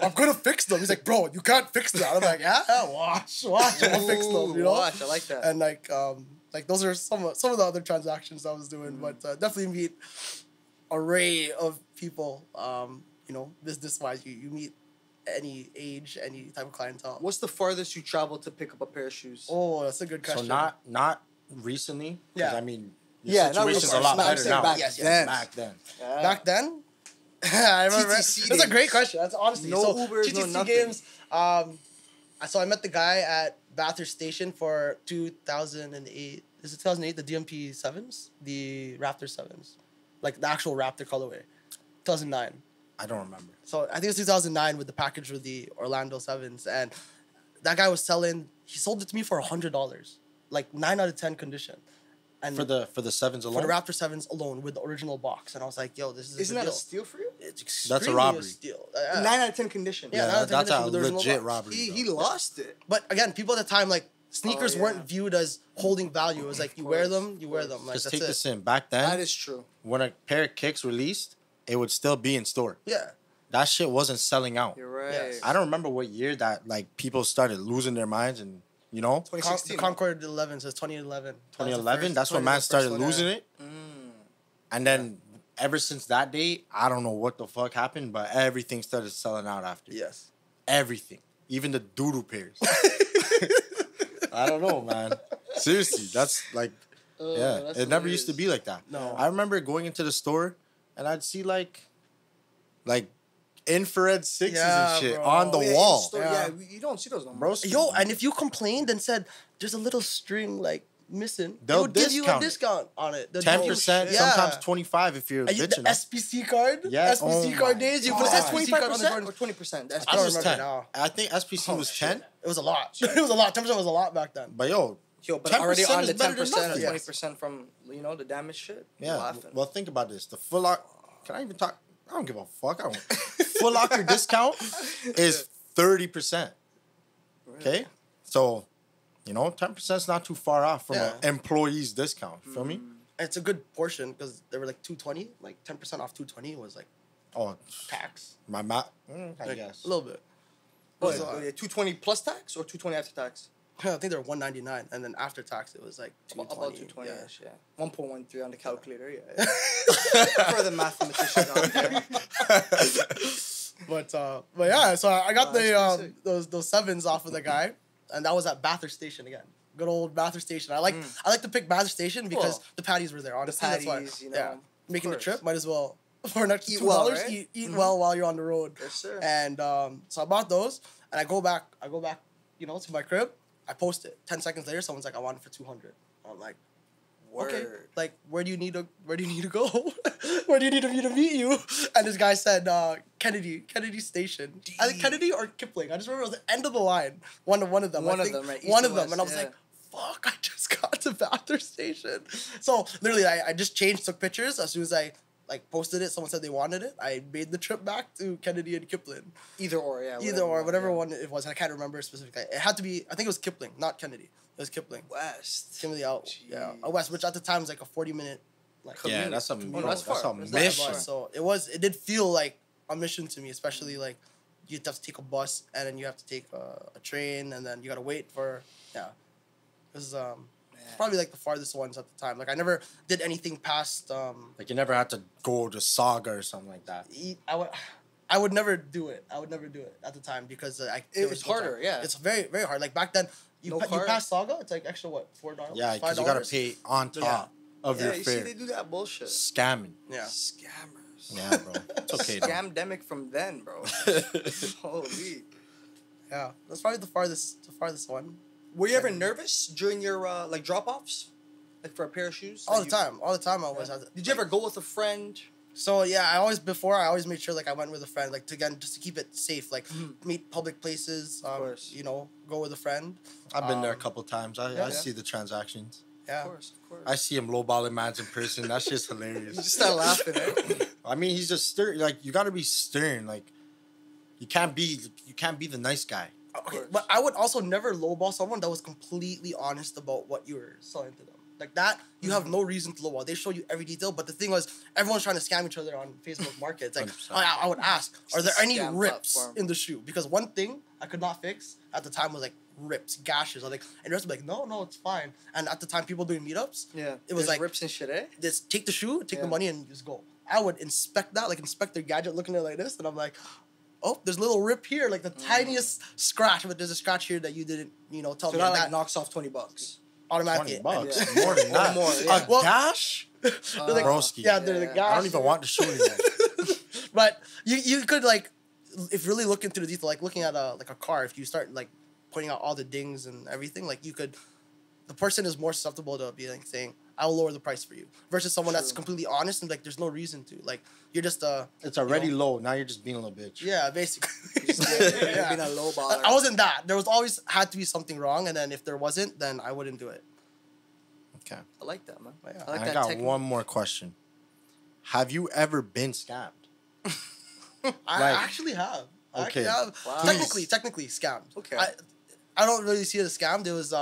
I'm gonna fix them. He's like, bro, you can't fix that. I'm like, yeah, watch, I'm gonna fix them. Watch, I like that. And like those are some of the other transactions I was doing, but definitely meet array of people. Business-wise, you meet any age, any type of clientele. What's the farthest you traveled to pick up a pair of shoes? Oh, that's a good question. So not recently. Yeah. I mean, not situation's a recently. lot better now. Back then. Back then. Yeah. Back then, I remember. TTC That's a days. great question. That's honestly No so Ubers, TTC no nothing. games. So I met the guy at Bathurst Station for 2008. Is it 2008? The DMP 7s, the Raptor 7s, like the actual Raptor colorway. 2009. I don't remember. So I think it was 2009 with the package with the Orlando 7s, and that guy was selling. He sold it to me for $100, like 9 out of 10 condition. And For the 7s alone? for the Raptor 7s alone with the original box, and I was like, "Yo, this is Isn't a that deal. a steal for you? It's That's a extremely robbery. steal. 9 out of 10 condition. Yeah, Yeah, that's a with the original legit box. robbery. He though. lost it. But again, people at the time, like, sneakers yeah. weren't viewed as holding value. It was like, you wear them, you wear them. Like, Just that's take it. this in. Back then, That is true. when a pair of kicks released, it would still be in store. Yeah. That shit wasn't selling out. You're right. Yes. I don't remember what year that, like, people started losing their minds and, The 2016. Concord 11 says 2011. 2011, that's when man started losing it. And then ever since that day, I don't know what the fuck happened, but everything started selling out after. Yes. Everything. Even the doodoo pairs. I don't know, man. Seriously, that's like, yeah. that's It never what it used to is. be like that. No. I remember going into the store and I'd see like infrared sixes Yeah, and shit bro. on the Yeah, wall. Yeah. you don't see those no more. Bro, Yo, and if you complained and said, there's a little string, like, missing, they They'll would give you a discount it. discount on it. They'll 10%, give you- yeah. sometimes 25 if you're And you, the bitching. SPC card? Yeah. SPC Oh card my days, you put Was an that SPC card on the 25% Jordan. or 20%? That's I don't was remember 10. now. I think SPC was 10. It was a lot. It was a lot. 10% was a lot back then. But yo, Yo, but 10% already on is the better than 10% or nothing. 20% from, the damage shit. yeah. Laughing. Well, think about this. The Foot Locker, can I even talk? I don't give a fuck. I don't. Foot Locker discount is 30%. Okay? So, 10% is not too far off from Yeah. an employee's discount. Feel me? It's a good portion because they were like 220, like 10% off 220 was like Oh, tax. my I Like, guess. a little bit. Oh, So, yeah, 220 plus tax or 220 after tax? I think they were 199, and then after tax it was like About 220. 220 Yeah. ish, yeah. 1.13 on the calculator, yeah. For the mathematician out there. But yeah, so I got That's the pretty sick. those 7s off of the guy, and that was at Bathurst Station again. Good old Bathurst Station. I like to pick Bathurst Station because Cool. the patties were there. Honestly, that's why. patties, Yeah, making the course. trip might as well for an extra Eat $2. well, right? Eat well while you're on the road. Yes, sir. And so I bought those, and I go back, to my crib. I post it. 10 seconds later, someone's like, I want it for 200. I'm like, okay, Word. like where do you need to go? Where do you need me to meet you? And this guy said Kennedy Station. I think Kennedy or Kipling. I just remember it was the end of the line. One of them. One I of think. them, right? East One and of them, west, and I was yeah. like, fuck! I just got to Bathurst Station. So literally, I just changed, took pictures. As soon as I like posted it, someone said they wanted it. I made the trip back to Kennedy and Kipling. Either or, yeah. Whatever yeah. one it was. I can't remember specifically. It had to be. I think it was Kipling, not Kennedy. It was Kipling. West. Kennedy out. Yeah, out west, which at the time was like a 40-minute. Like, Yeah, commute. that's a Oh, that's far. that's a That's not mission. far. so it did feel like a mission to me, especially like you have to take a bus and then you have to take a train and then you gotta wait for It was probably like the farthest ones at the time. Like I never did anything past Like you never had to go to Saga or something like that. I would never do it. I would never do it at the time because It's harder, yeah. It's very very hard. Like back then, you No you card. pass Saga, it's like extra what $4? Yeah, because you gotta pay on top of your Yeah, you see, fare. they do that bullshit. Scamming. Yeah. Scammers. Yeah, bro. It's okay, though. Scamdemic from then, bro. Holy. Yeah, that's probably the farthest one. Were you ever nervous during your like drop-offs? Like for a pair of shoes? All Like the time. All the time I was. Did you ever go with a friend? So yeah, I always made sure like I went with a friend, like just to keep it safe, like meet public places, course. you know, go with a friend. I've been there a couple times. I yeah. see the transactions. Yeah. Of course. I see him lowballing mans in person. That shit's hilarious. You just start laughing, eh? I mean, he's just stern. Like you gotta be stern. Like you can't be the nice guy. Okay, but I would also never lowball someone that was completely honest about what you were selling to them. Like that, you have no reason to lowball. They show you every detail, but the thing was, everyone's trying to scam each other on Facebook Market. It's like, 100%. I would ask, are there any Scam rips platform. in the shoe? Because one thing I could not fix at the time was like rips, gashes. And the rest would be like, no, it's fine. And at the time, people doing meetups, Yeah. it was There's like, rips and shit, eh? just take the shoe, take the Yeah. money, and just go. I would inspect that, like inspect their gadget, looking at it like this, and I'm like, oh, there's a little rip here, like the tiniest scratch, but there's a scratch here that you didn't, tell So me. that That like knocks off $20. automatically. $20. Yeah. More than that. More, yeah. Well- A dash? They're like, Broski. yeah, they're the Yeah. gash. I don't even want the shoe anymore. But you could like, if really look into the detail, like looking at a car, if you start like pointing out all the dings and everything, like the person is more susceptible to be like saying, "I'll lower the price for you," versus someone that's True. completely honest and like there's no reason to. Like you're just It's already low. Now you're just being a little bitch. yeah, basically. Yeah. Being a low baller. I wasn't that. There was always had to be something wrong, and then if there wasn't, then I wouldn't do it. Okay. I like that, man. Yeah. I like I that got technique. one more question. Have you ever been scammed? I Like- actually have. I Okay. actually have. Wow. Technically scammed. Okay. I don't really see it as scammed. It was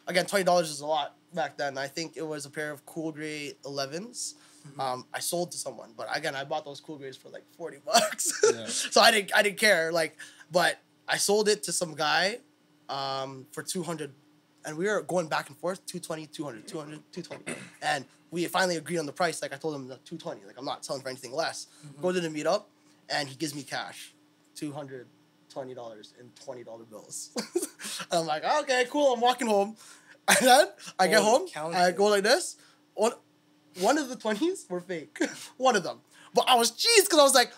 again $20 is a lot back then. I think it was a pair of Cool Grey 11s. I sold to someone, but again I bought those Cool Greys for like $40. Yeah. So I didn't care. Like, but I sold it to some guy for 200, and we were going back and forth 220, 200, 200, 220, and we finally agreed on the price. Like I told him the 220. Like I'm not selling for anything less. Go to the meetup, and he gives me cash, $220 in $20 bills. And I'm like, okay, cool. I'm walking home, and then I get home. I go like this. One of the 20s were fake. One of them. But I was cheesed because I was like,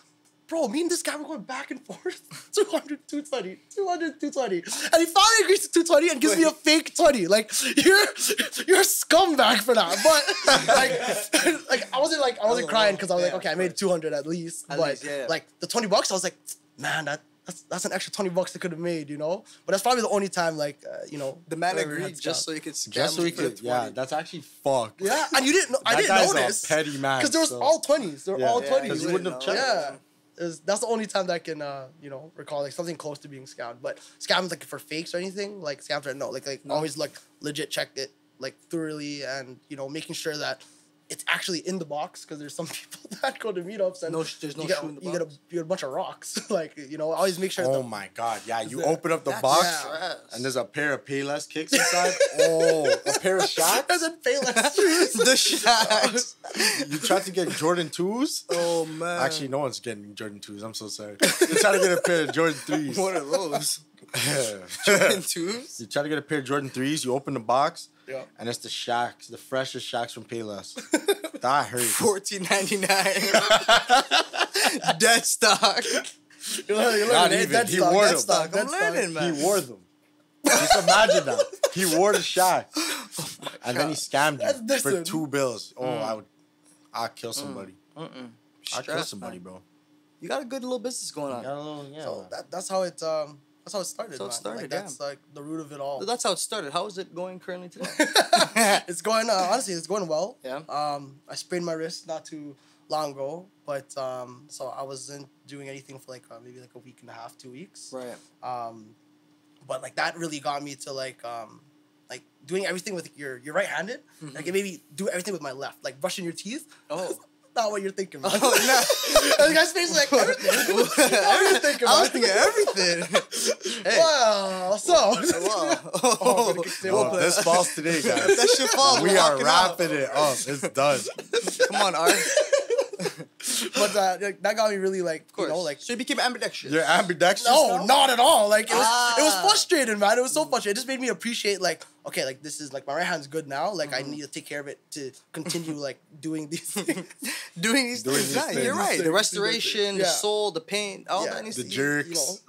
bro, me and this guy were going back and forth. 200, 220, 200, 220. And he finally agrees to 220 and gives me a fake 20. Like, you're a scumbag for that. But like I wasn't crying because I was like, okay, I made 200 at least. At But least, yeah. like the $20, I was like, man, that's an extra $20 they could have made, But that's probably the only time, like, The man I ever had agreed just so he could scam Just so he me for could. Yeah, 20. that's actually fucked. yeah, and you didn't know. I That didn't guy's a notice. petty man, Because there was so- all 20s. They were all Yeah, 20s. because he wouldn't have checked. Yeah. That's the only time that I can, recall like something close to being scammed. But scams like for fakes or anything, like scams are no. Like always like legit check it like thoroughly and making sure that it's actually in the box because there's some people that go to meetups and There's no you get, shoe in the you get box. a bunch of rocks. Like always make sure. Oh the, my god, yeah. You there- open up the That's box trash. and there's a pair of Payless kicks inside. Oh, a pair of Shaqs? doesn't pay less shoes. The Shaqs. You tried to get Jordan 2s? Oh man. Actually, no one's getting Jordan 2s. I'm so sorry. You try to get a pair of Jordan 3s. What are those? Jordan 2s? You try to get a pair of Jordan 3s, you open the box, Yeah. and it's the Shaqs, the freshest Shaqs from Payless. That hurts. $14.99. Dead stock. Not even. He wore them. I'm learning, man. He wore them. Just imagine that. He wore the Shaq. and then he scammed That's you for different. 2 bills. Oh, I'd kill somebody. I'd kill Stress, somebody, man. bro. You got a good little business going on. So that's how it started. That's how it man. started, Like, that's like the root of it all. That's how it started. How is it going currently today? It's going honestly, it's going well. Yeah. I sprained my wrist not too long ago, but so I wasn't doing anything for like maybe like a week and a half, 2 weeks. Right. But like that really got me to like doing everything with your right-handed. Like it made me do everything with my left, like brushing your teeth. Oh. Not what you're thinking, man. Oh, no. And the guy's face is like everything. What are you thinking, I man? was thinking everything. Hey. Wow. So. Wow. Oh, gonna kick Oh, this falls today, guys. That shit falls. We We're are locking out. wrapping it up. It's done. Come on, Art. But like, that got me really like, Of course. you know, like. So you became ambidextrous. You're ambidextrous No, now? not at all. Like it was Ah. frustrating, man. It was so frustrating. It just made me appreciate like, okay, like this is like my right hand's good now. Like I need to take care of it to continue like doing these things. Doing these Doing things. these Yeah, things. you're right. The Things. restoration, the Yeah. soul, the pain, all Yeah. that needs The to jerks.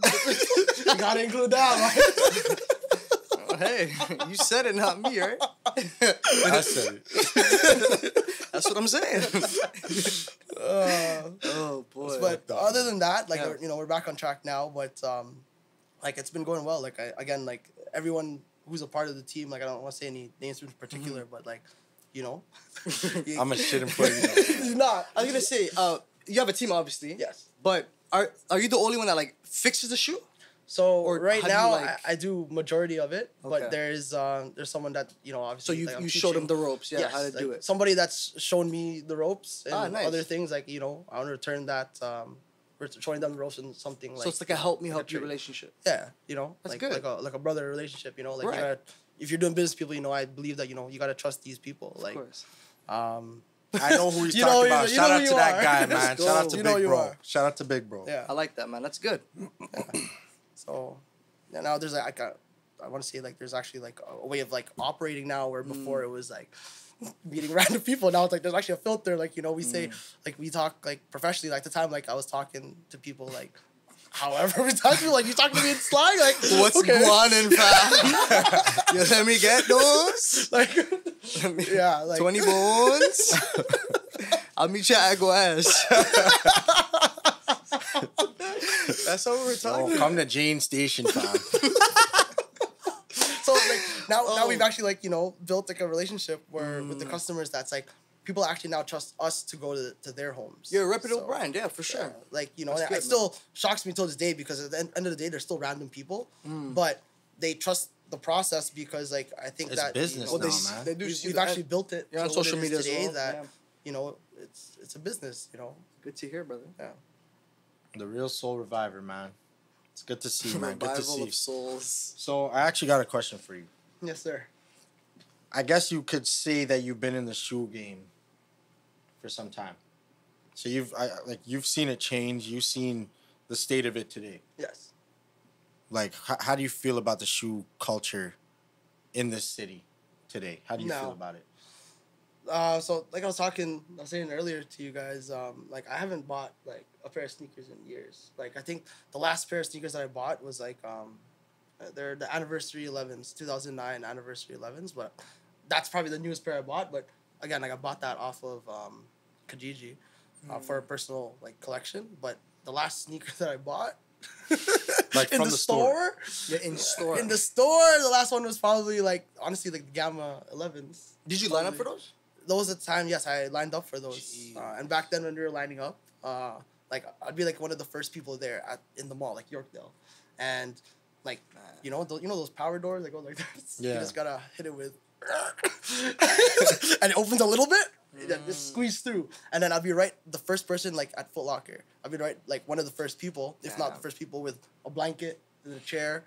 You gotta include that, right? Oh, hey, you said it, not me, right? I said it. That's what I'm saying. Oh boy. But other than that, like Yeah. you know, we're back on track now. But like it's been going well. Like again, like everyone who's a part of the team. Like I don't want to say any names in particular, but like, you know, I'm a shit employee. He's not. I was gonna say, you have a team, obviously. Yes. But are you the only one that like fixes the shoe? So Or right how do you, now, like- I do majority of it, Okay. but there's someone that you know So obviously. you like, I'm you showed them teaching. the ropes, yeah, Yes, how to do like, it. Somebody that's shown me the ropes and Ah, nice. other things like you know I want to return that showing them the ropes and something like. So it's like a help me, like a help you treat. relationship. Yeah, you know, That's like good. like a brother relationship. You know, like Right. you gotta, if you're doing business with people, you know, I believe that you know you gotta trust these people. Of Like, course. I know who he's You know talking you- about. you Shout know out who to you that are. guy, man. Let's Shout out go. to You know Big you Bro. are. Shout out to Big Bro. yeah. I like that, man. That's good. So, yeah, now there's like I want to say like there's actually like a way of like operating now where before it was like meeting random people. Now it's like there's actually a filter. Like you know we say like we talk like professionally. Like the time like I was talking to people like. However, we talk to you like you talking to me in slang, like What's okay. going on, fam? You let me get those? like yeah, like 20 bones? I'll meet you at Aguas. That's how we were talking. Oh, come to Jane Station, fam. So like now we've actually like you know built like a relationship where with the customers that's like people actually now trust us to go to their homes. You're a reputable So, brand, yeah, for sure. yeah, like you know, That's and good, it still shocks me till this day because at the end of the day they're still random people, but they trust the process because like I think It's that business you know, now, they, man. They do we've, see we've the- actually built it. You're on to what social it is media as today well, that yeah. you know it's a business. You know, Good to hear, brother. yeah. The real soul reviver, man. It's good to see, man. Good to Revival see. of souls. So I actually got a question for you. Yes, sir. I guess you could say that you've been in the shoe game for some time. So you've seen it change. You've seen the state of it today. Yes. Like, how do you feel about the shoe culture in this city today? How do you feel No. about it? So like I was saying earlier to you guys, like I haven't bought like a pair of sneakers in years. Like I think the last pair of sneakers that I bought was like they're the anniversary 11s, 2009 anniversary 11s, but that's probably the newest pair I bought. But again, like I bought that off of Kijiji for a personal like collection. But the last sneaker that I bought Like in from the the store? Yeah, in store. in the store, the last one was probably like honestly like the Gamma 11s. Did you line up for those? Those at the time, yes, I lined up for those. Jeez. And back then when we were lining up, like I'd be like one of the first people there in the mall, like Yorkdale, and like you know those power doors that go like this. You Yeah. just gotta hit it with, and it opens a little bit. Then just squeeze through, and then I'll be right the first person like at Foot Locker. I'll be right like one of the first people, if not the first people, with a blanket and a chair,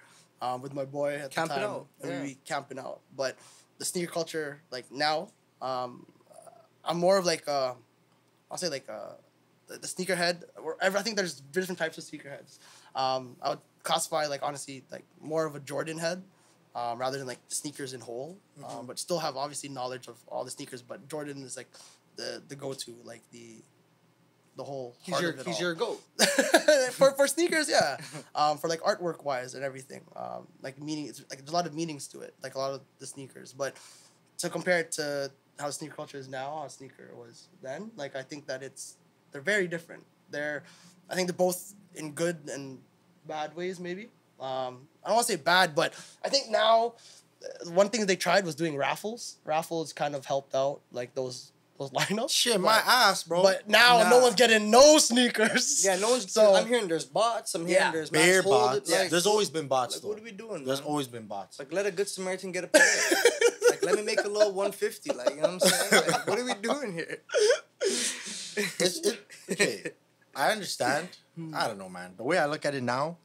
with my boy at Camping the time, out, and yeah. we'd be camping out. But the sneaker culture, like now, I'm more of like I'll say like the sneakerhead. Or I think there's different types of sneakerheads. I would classify like honestly like more of a Jordan head. Rather than like sneakers in whole, but still have obviously knowledge of all the sneakers. But Jordan is like the go to, like the whole He's heart your of it he's all. your goat. for sneakers, yeah. For like artwork wise and everything, like meaning it's like there's a lot of meanings to it, like a lot of the sneakers. But to compare it to how sneaker culture is now, how sneaker was then, like I think that they're very different. I think they're both in good and bad ways, maybe. I don't want to say bad, but I think now one thing they tried was doing raffles. Raffles kind of helped out like those lineups. Shit, my ass, bro. But now no one's getting no sneakers. Yeah, no one's. So I'm hearing there's bots. I'm hearing there's Bare mass hold bots. it, like, There's always been bots, like, though. what are we doing? There's man? always been bots. Like, let a good Samaritan get a pair. Like, let me make a little 150. Like, you know what I'm saying? Like, what are we doing here? Okay, I understand. I don't know, man. The way I look at it now,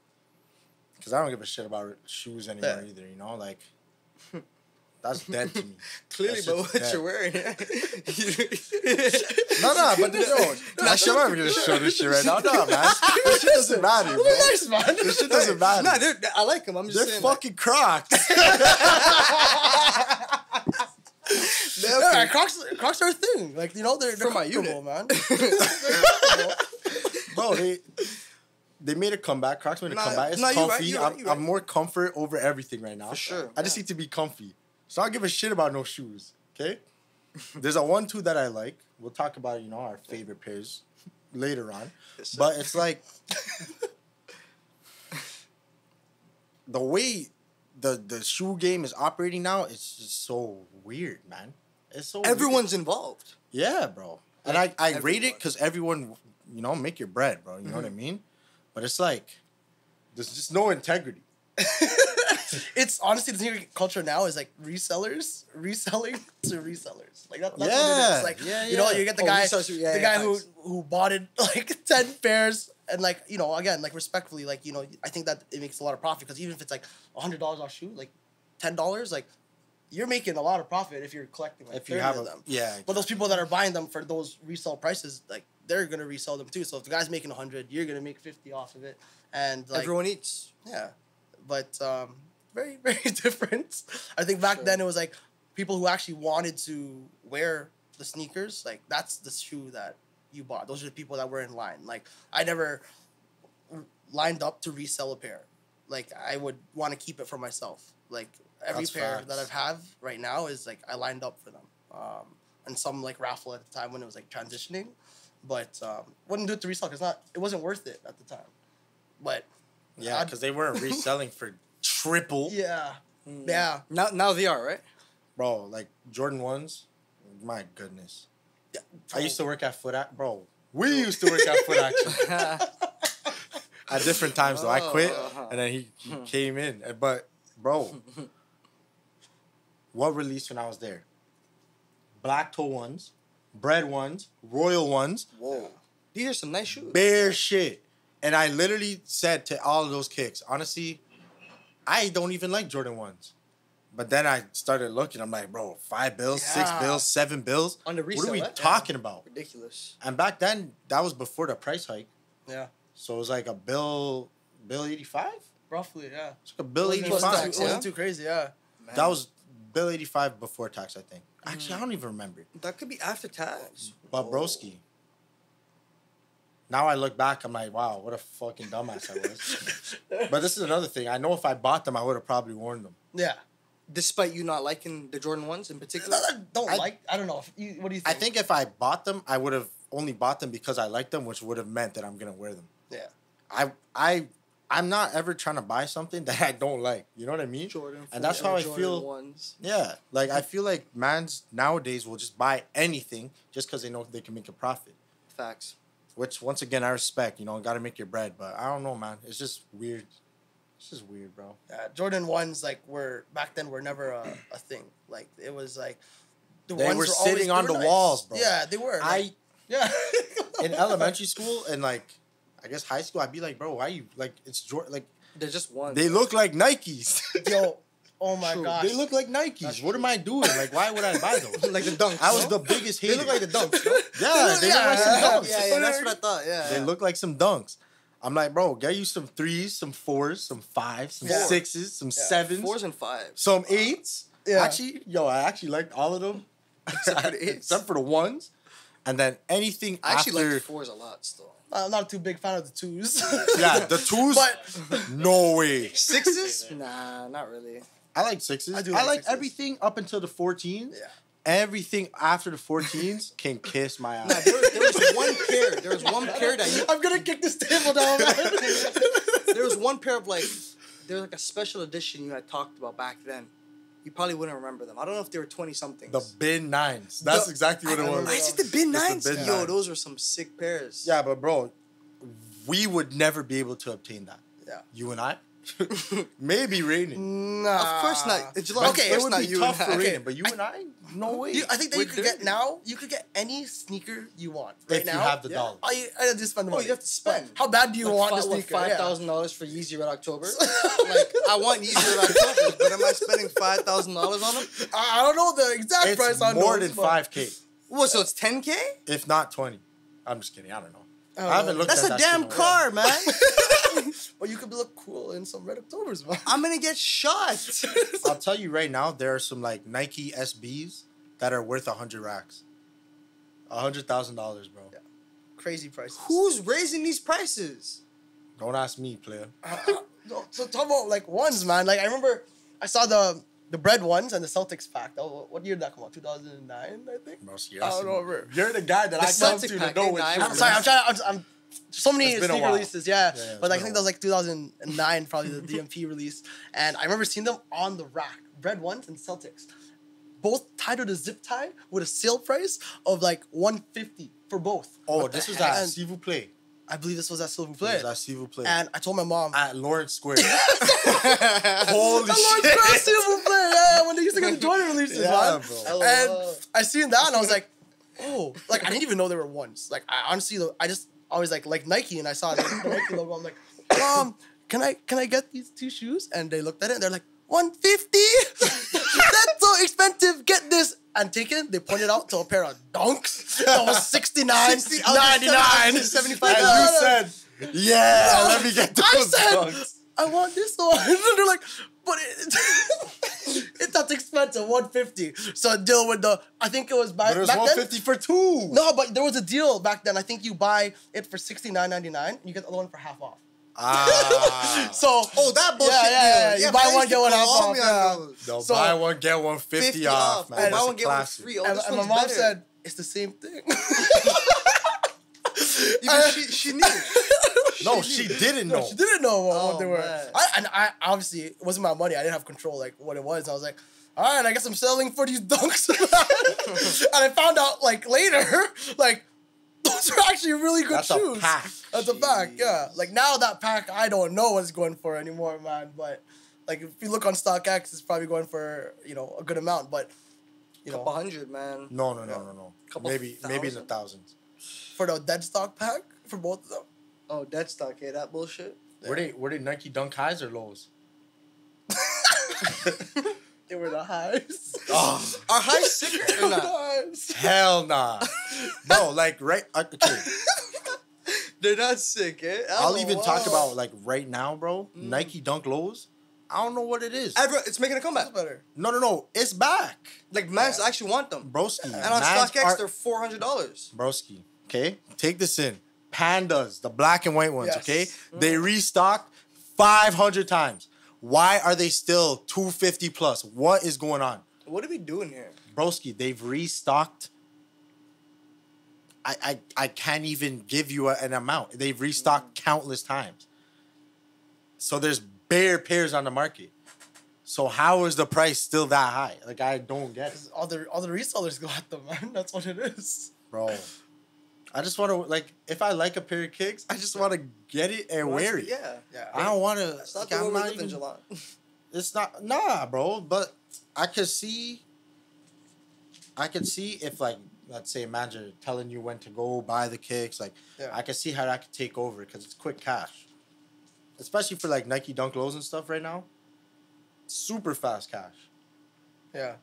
because I don't give a shit about shoes anymore either, you know? Like, that's dead to me. Clearly, That but shit's what dead. you're wearing. No, but I'm not even gonna show this shit right now. No, man. This shit doesn't matter, bro. Nice, man. This shit doesn't matter. Nah, I like them. I'm just They're saying. fucking Crocs. Yeah, Crocs are a thing. Like, you know, they're For my comfortable, unit. man. Bro, they made a comeback. Crocs made a comeback. It's you're right, comfy. you're right, you're right. I'm more comfort over everything right now. For sure. I just need to be comfy. So I don't give a shit about no shoes. Okay? There's a 1-2 that I like. We'll talk about, you know, our favorite pairs later on. Yes, sir. But it's like the way the shoe game is operating now, it's just so weird, man. It's so weird. Everyone's involved. Yeah, bro. And I rate everyone. it because everyone, you know, make your bread, bro. You know what I mean? But it's like, there's just no integrity. It's honestly the sneaker culture now is like reselling to resellers. Like that's what it Yeah. is. Like Yeah, you know, yeah. you get the Oh, guy, resellers, yeah, the yeah, guy facts. who bought it like 10 pairs and like, you know, again, like respectfully, like, you know, I think that it makes a lot of profit because even if it's like $100 off shoe, like $10, like you're making a lot of profit if you're collecting like If you 30 have of a, them. yeah. But those people that are buying them for those resale prices, like they're gonna resell them too. So if the guy's making 100, you're gonna make 50 off of it, and like Everyone eats. yeah, but very very different. I think back then it was like people who actually wanted to wear the sneakers. Like that's the shoe that you bought. Those are the people that were in line. Like I never lined up to resell a pair. Like I would want to keep it for myself. Like every That's pair facts. that I have right now is like I lined up for them. And some like raffle at the time when it was like transitioning, but wouldn't do it to resell because it wasn't worth it at the time. But Yeah, because they weren't reselling for triple. yeah, yeah. Now they are, right? Bro, like Jordan 1s, my goodness. I used to work at Bro, we used to work at Foot Action. At different times, though. I quit, and then he came in. But, bro, what released when I was there? Black toe ones, bread ones, royal ones, Whoa. These are some nice shoes. bare shit. And I literally said to all of those kicks, honestly, I don't even like Jordan 1s. But then I started looking. I'm like, bro, $5, $6 Yeah. bills, $7 bills. On the What are resale, we right? talking about? Ridiculous. And back then, that was before the price hike. Yeah, So it was like a bill 85? roughly, yeah. It's like a bill It wasn't 85. too- it wasn't too crazy, yeah. That was bill 85 before tax, I think. Actually, I don't even remember. That could be after tax. But broski. Now I look back, I'm like, wow, what a fucking dumbass I was. But this is another thing. I know if I bought them, I would have probably worn them. Yeah. Despite you not liking the Jordan 1s in particular. I don't know. What do you think? I think if I bought them, I would have only bought them because I liked them, which would have meant that I'm gonna wear them. Yeah. I'm not ever trying to buy something that I don't like. You know what I mean? Jordan And that's 4 how I Jordan feel. 1s. Yeah, like I feel like mans nowadays will just buy anything just because they know they can make a profit. Facts. Which once again I respect. You know, got to make your bread. But I don't know, man. It's just weird. It's just weird, bro. Jordan 1s like were back then were never a thing. Like it was like the They ones were always- sitting they on were the nice. walls, bro. Yeah, they were. Like, yeah. In elementary school and like I guess high school, I'd be like, bro, why you like it's Jordan? Like They're just ones. they look like Nikes. Yo, oh my True. gosh. They look like Nikes. What am I doing? Like, why would I buy those? like the dunks. I was no? the biggest They hater. look like the dunks. No? Yeah, they look like some dunks. Yeah, that's what I thought. Yeah. They look like some dunks. I'm like, bro, get you some 3s, some 4s, some 5s, some Yeah. 6s, some 7s, 4s and 5s. some 8s. Yeah. Actually, I actually liked all of them. Except for the 8s. Except for the 1s. And then anything I actually after... like the 4s a lot still. I'm not a too big fan of the 2s. Yeah, the 2s, But no way. 6s? Nah, not really. I like 6s. I do I like like 6s. everything up until the 14s. Yeah. Everything after the 14s can kiss my Nah, ass. there was one pair. There was one pair that I'm gonna kick this table down, man. there was one pair of like, there was like a special edition you had talked about back then. You probably wouldn't remember them. I don't know if they were 20 somethings. The bin 9s. That's exactly what it was. Is it the bin It's the nines? bin Yo, nines. those were some sick pairs. Yeah, but bro, we would never be able to obtain that. Yeah. You and I? Maybe Ranen. Nah. Of course not. It's like, Okay, of It course would not be you tough and for I. Ranen, but you and I? No way. I think that We're you could get dirty. now. You could get any sneaker you want right If now. you have the Yeah. dollars. I just spend the Oh, money. you have to spend. How bad do you want the What, sneaker? Yeah. $5,000 for Yeezy Red October? Like, I want Yeezy Red October, but am I spending $5,000 on them? I don't know the exact It's price on more those, than but- 5K, What, so it's 10K? if not 20. I'm just kidding. I don't know. Oh, I haven't looked That's at a that shit damn in a while. car, man. But you could look cool in some Red Octobers, man. I'm gonna get shot. I'll tell you right now, there are some like Nike SBs that are worth 100 racks. $100,000, bro. Yeah. Crazy prices. Who's raising these prices? Don't ask me, player. No, so talk about like ones, man. Like I remember I saw the bread ones and the Celtics pack. What year did that come out? 2009, I think. Bro, see, I don't know, bro. You're the guy that The I come Celtic to pack, know eh? what Nah, shit I'm I'm sorry, I'm so many It's been a sneaker while. releases, yeah. Yeah, it's But I been a think that was like 2009, probably the DMP release. And I remember seeing them on the rack, bread ones and Celtics, both tied with a zip tie with a sale price of like 150 for both. Oh, What the this was heck? at And S'il vous plaît. I believe this was at Silver This Play. was at S'il vous plaît. And I told my mom. At Lawrence Square. Holy Lord shit. Cross Silver Play, yeah, when they used to get the Jordan releases, Yeah, man. bro. And I seen that and I was like, oh, like I didn't even know they were ones. Like I honestly, I just always like Nike, and I saw the Nike logo. I'm like, Mom, can I get these two shoes? And they looked at it and they're like, 150? That's so expensive. Get this. And taken, they pointed out to a pair of dunks that was $69.99. 75. And you said, yeah, let me get those I said, dunks. I want this one. And they're like, but it's not expensive, 150. So a deal with I think it was back, But it was back 150 for two. then. No, but there was a deal back then. I think you buy it for $69.99 and you get the other one for half off. Ah. So Oh, that bullshit. Yeah. deal. You buy man, one, used get to one half call off. me on Yeah. those. No, So- buy one, get one 50 off, man. Oh, That's buy a one, get one classic. free. Oh, And, this and my one's mom better. said, it's the same thing. Even she knew. No, she didn't know. She didn't know what Oh, they were. man. I obviously, it wasn't my money. I didn't have control like what it was. I was like, all right, I guess I'm selling for these dunks. And I found out like later, like those are actually really good That's a shoes. pack. That's a pack, yeah. Like now that pack, I don't know what it's going for anymore, man. But like if you look on StockX, it's probably going for a good amount. But Couple hundred, man. No. Couple Maybe in the thousand? thousands. for the dead stock pack for both of them, Oh, dead stock, yeah, that bullshit. Were they Nike Dunk highs or lows? they were the highs. Oh, Are high sicker or not? Highs. hell nah. Bro, like okay. They're not sick, eh? I'll even talk about like right now, bro. Nike Dunk lows. I don't know what it is. It's making a comeback. That's better. No. It's back. Like, mans actually want them. Broski. And on Mans StockX, are- they're $400. Broski. Okay? Take this in. Pandas, the black and white ones, Yes. okay? They restocked 500 times. Why are they still 250 plus? What is going on? What are we doing here? Broski, they've restocked. I can't even give you an amount. They've restocked countless times. So there's bare pairs on the market. So how is the price still that high? Like, I don't get it. All the resellers got them, man. That's what it is. Bro. I just want to, like, if I like a pair of kicks, I just want to get it and wear it. Yeah. Yeah. I don't want to. That's not the way we live in July. It's not. Nah, bro. But I could see if, like, let's say a manager telling you when to go buy the kicks. Like, Yeah. I could see how that could take over because it's quick cash. Especially for, like, Nike Dunk Lows and stuff right now. Super fast cash. Yeah.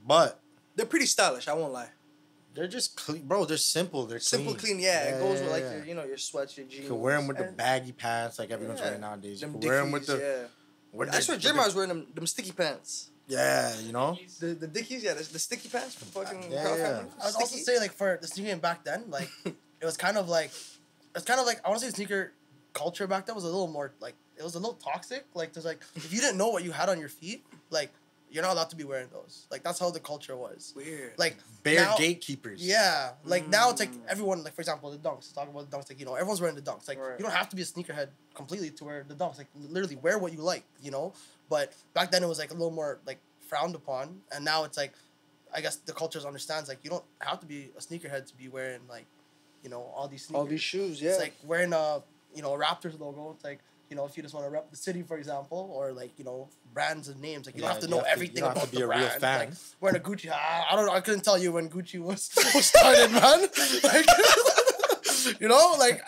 But They're pretty stylish, I won't lie. they're just clean. Bro, they're simple. They're Simple, clean, yeah. It goes with, like, your sweats, your jeans. You can wear them with the And baggy pants like everyone's Yeah. wearing nowadays. You them can wear them with Dickies, the... with I swear the- Jeremiah was wearing them sticky pants. Yeah, you know? The Dickies, yeah, the sticky pants for fucking Yeah, Carl yeah. Family. I would also say like for the sneaker game back then, like it was kind of like I want to say the sneaker culture back then was a little more like it was a little toxic. Like there's like if you didn't know what you had on your feet, like you're not allowed to be wearing those. Like that's how the culture was. Weird. Like Bare now, gatekeepers. Yeah, like now it's like everyone, like for example, the dunks. Talk about the dunks, like everyone's wearing the dunks. Like Right. you don't have to be a sneakerhead completely to wear the dunks. Like literally wear what you like, But back then it was like a little more like frowned upon, and now it's like, I guess the culture understands like you don't have to be a sneakerhead to be wearing like, all these sneakers. All these shoes, yeah. It's like wearing a Raptors logo. It's like. If you just want to rep the city, for example, or like brands and names, like you don't have to know everything you don't about have to be the a brand. real fan. Like, wearing a Gucci, I don't know. I couldn't tell you when Gucci was started, man. Like, like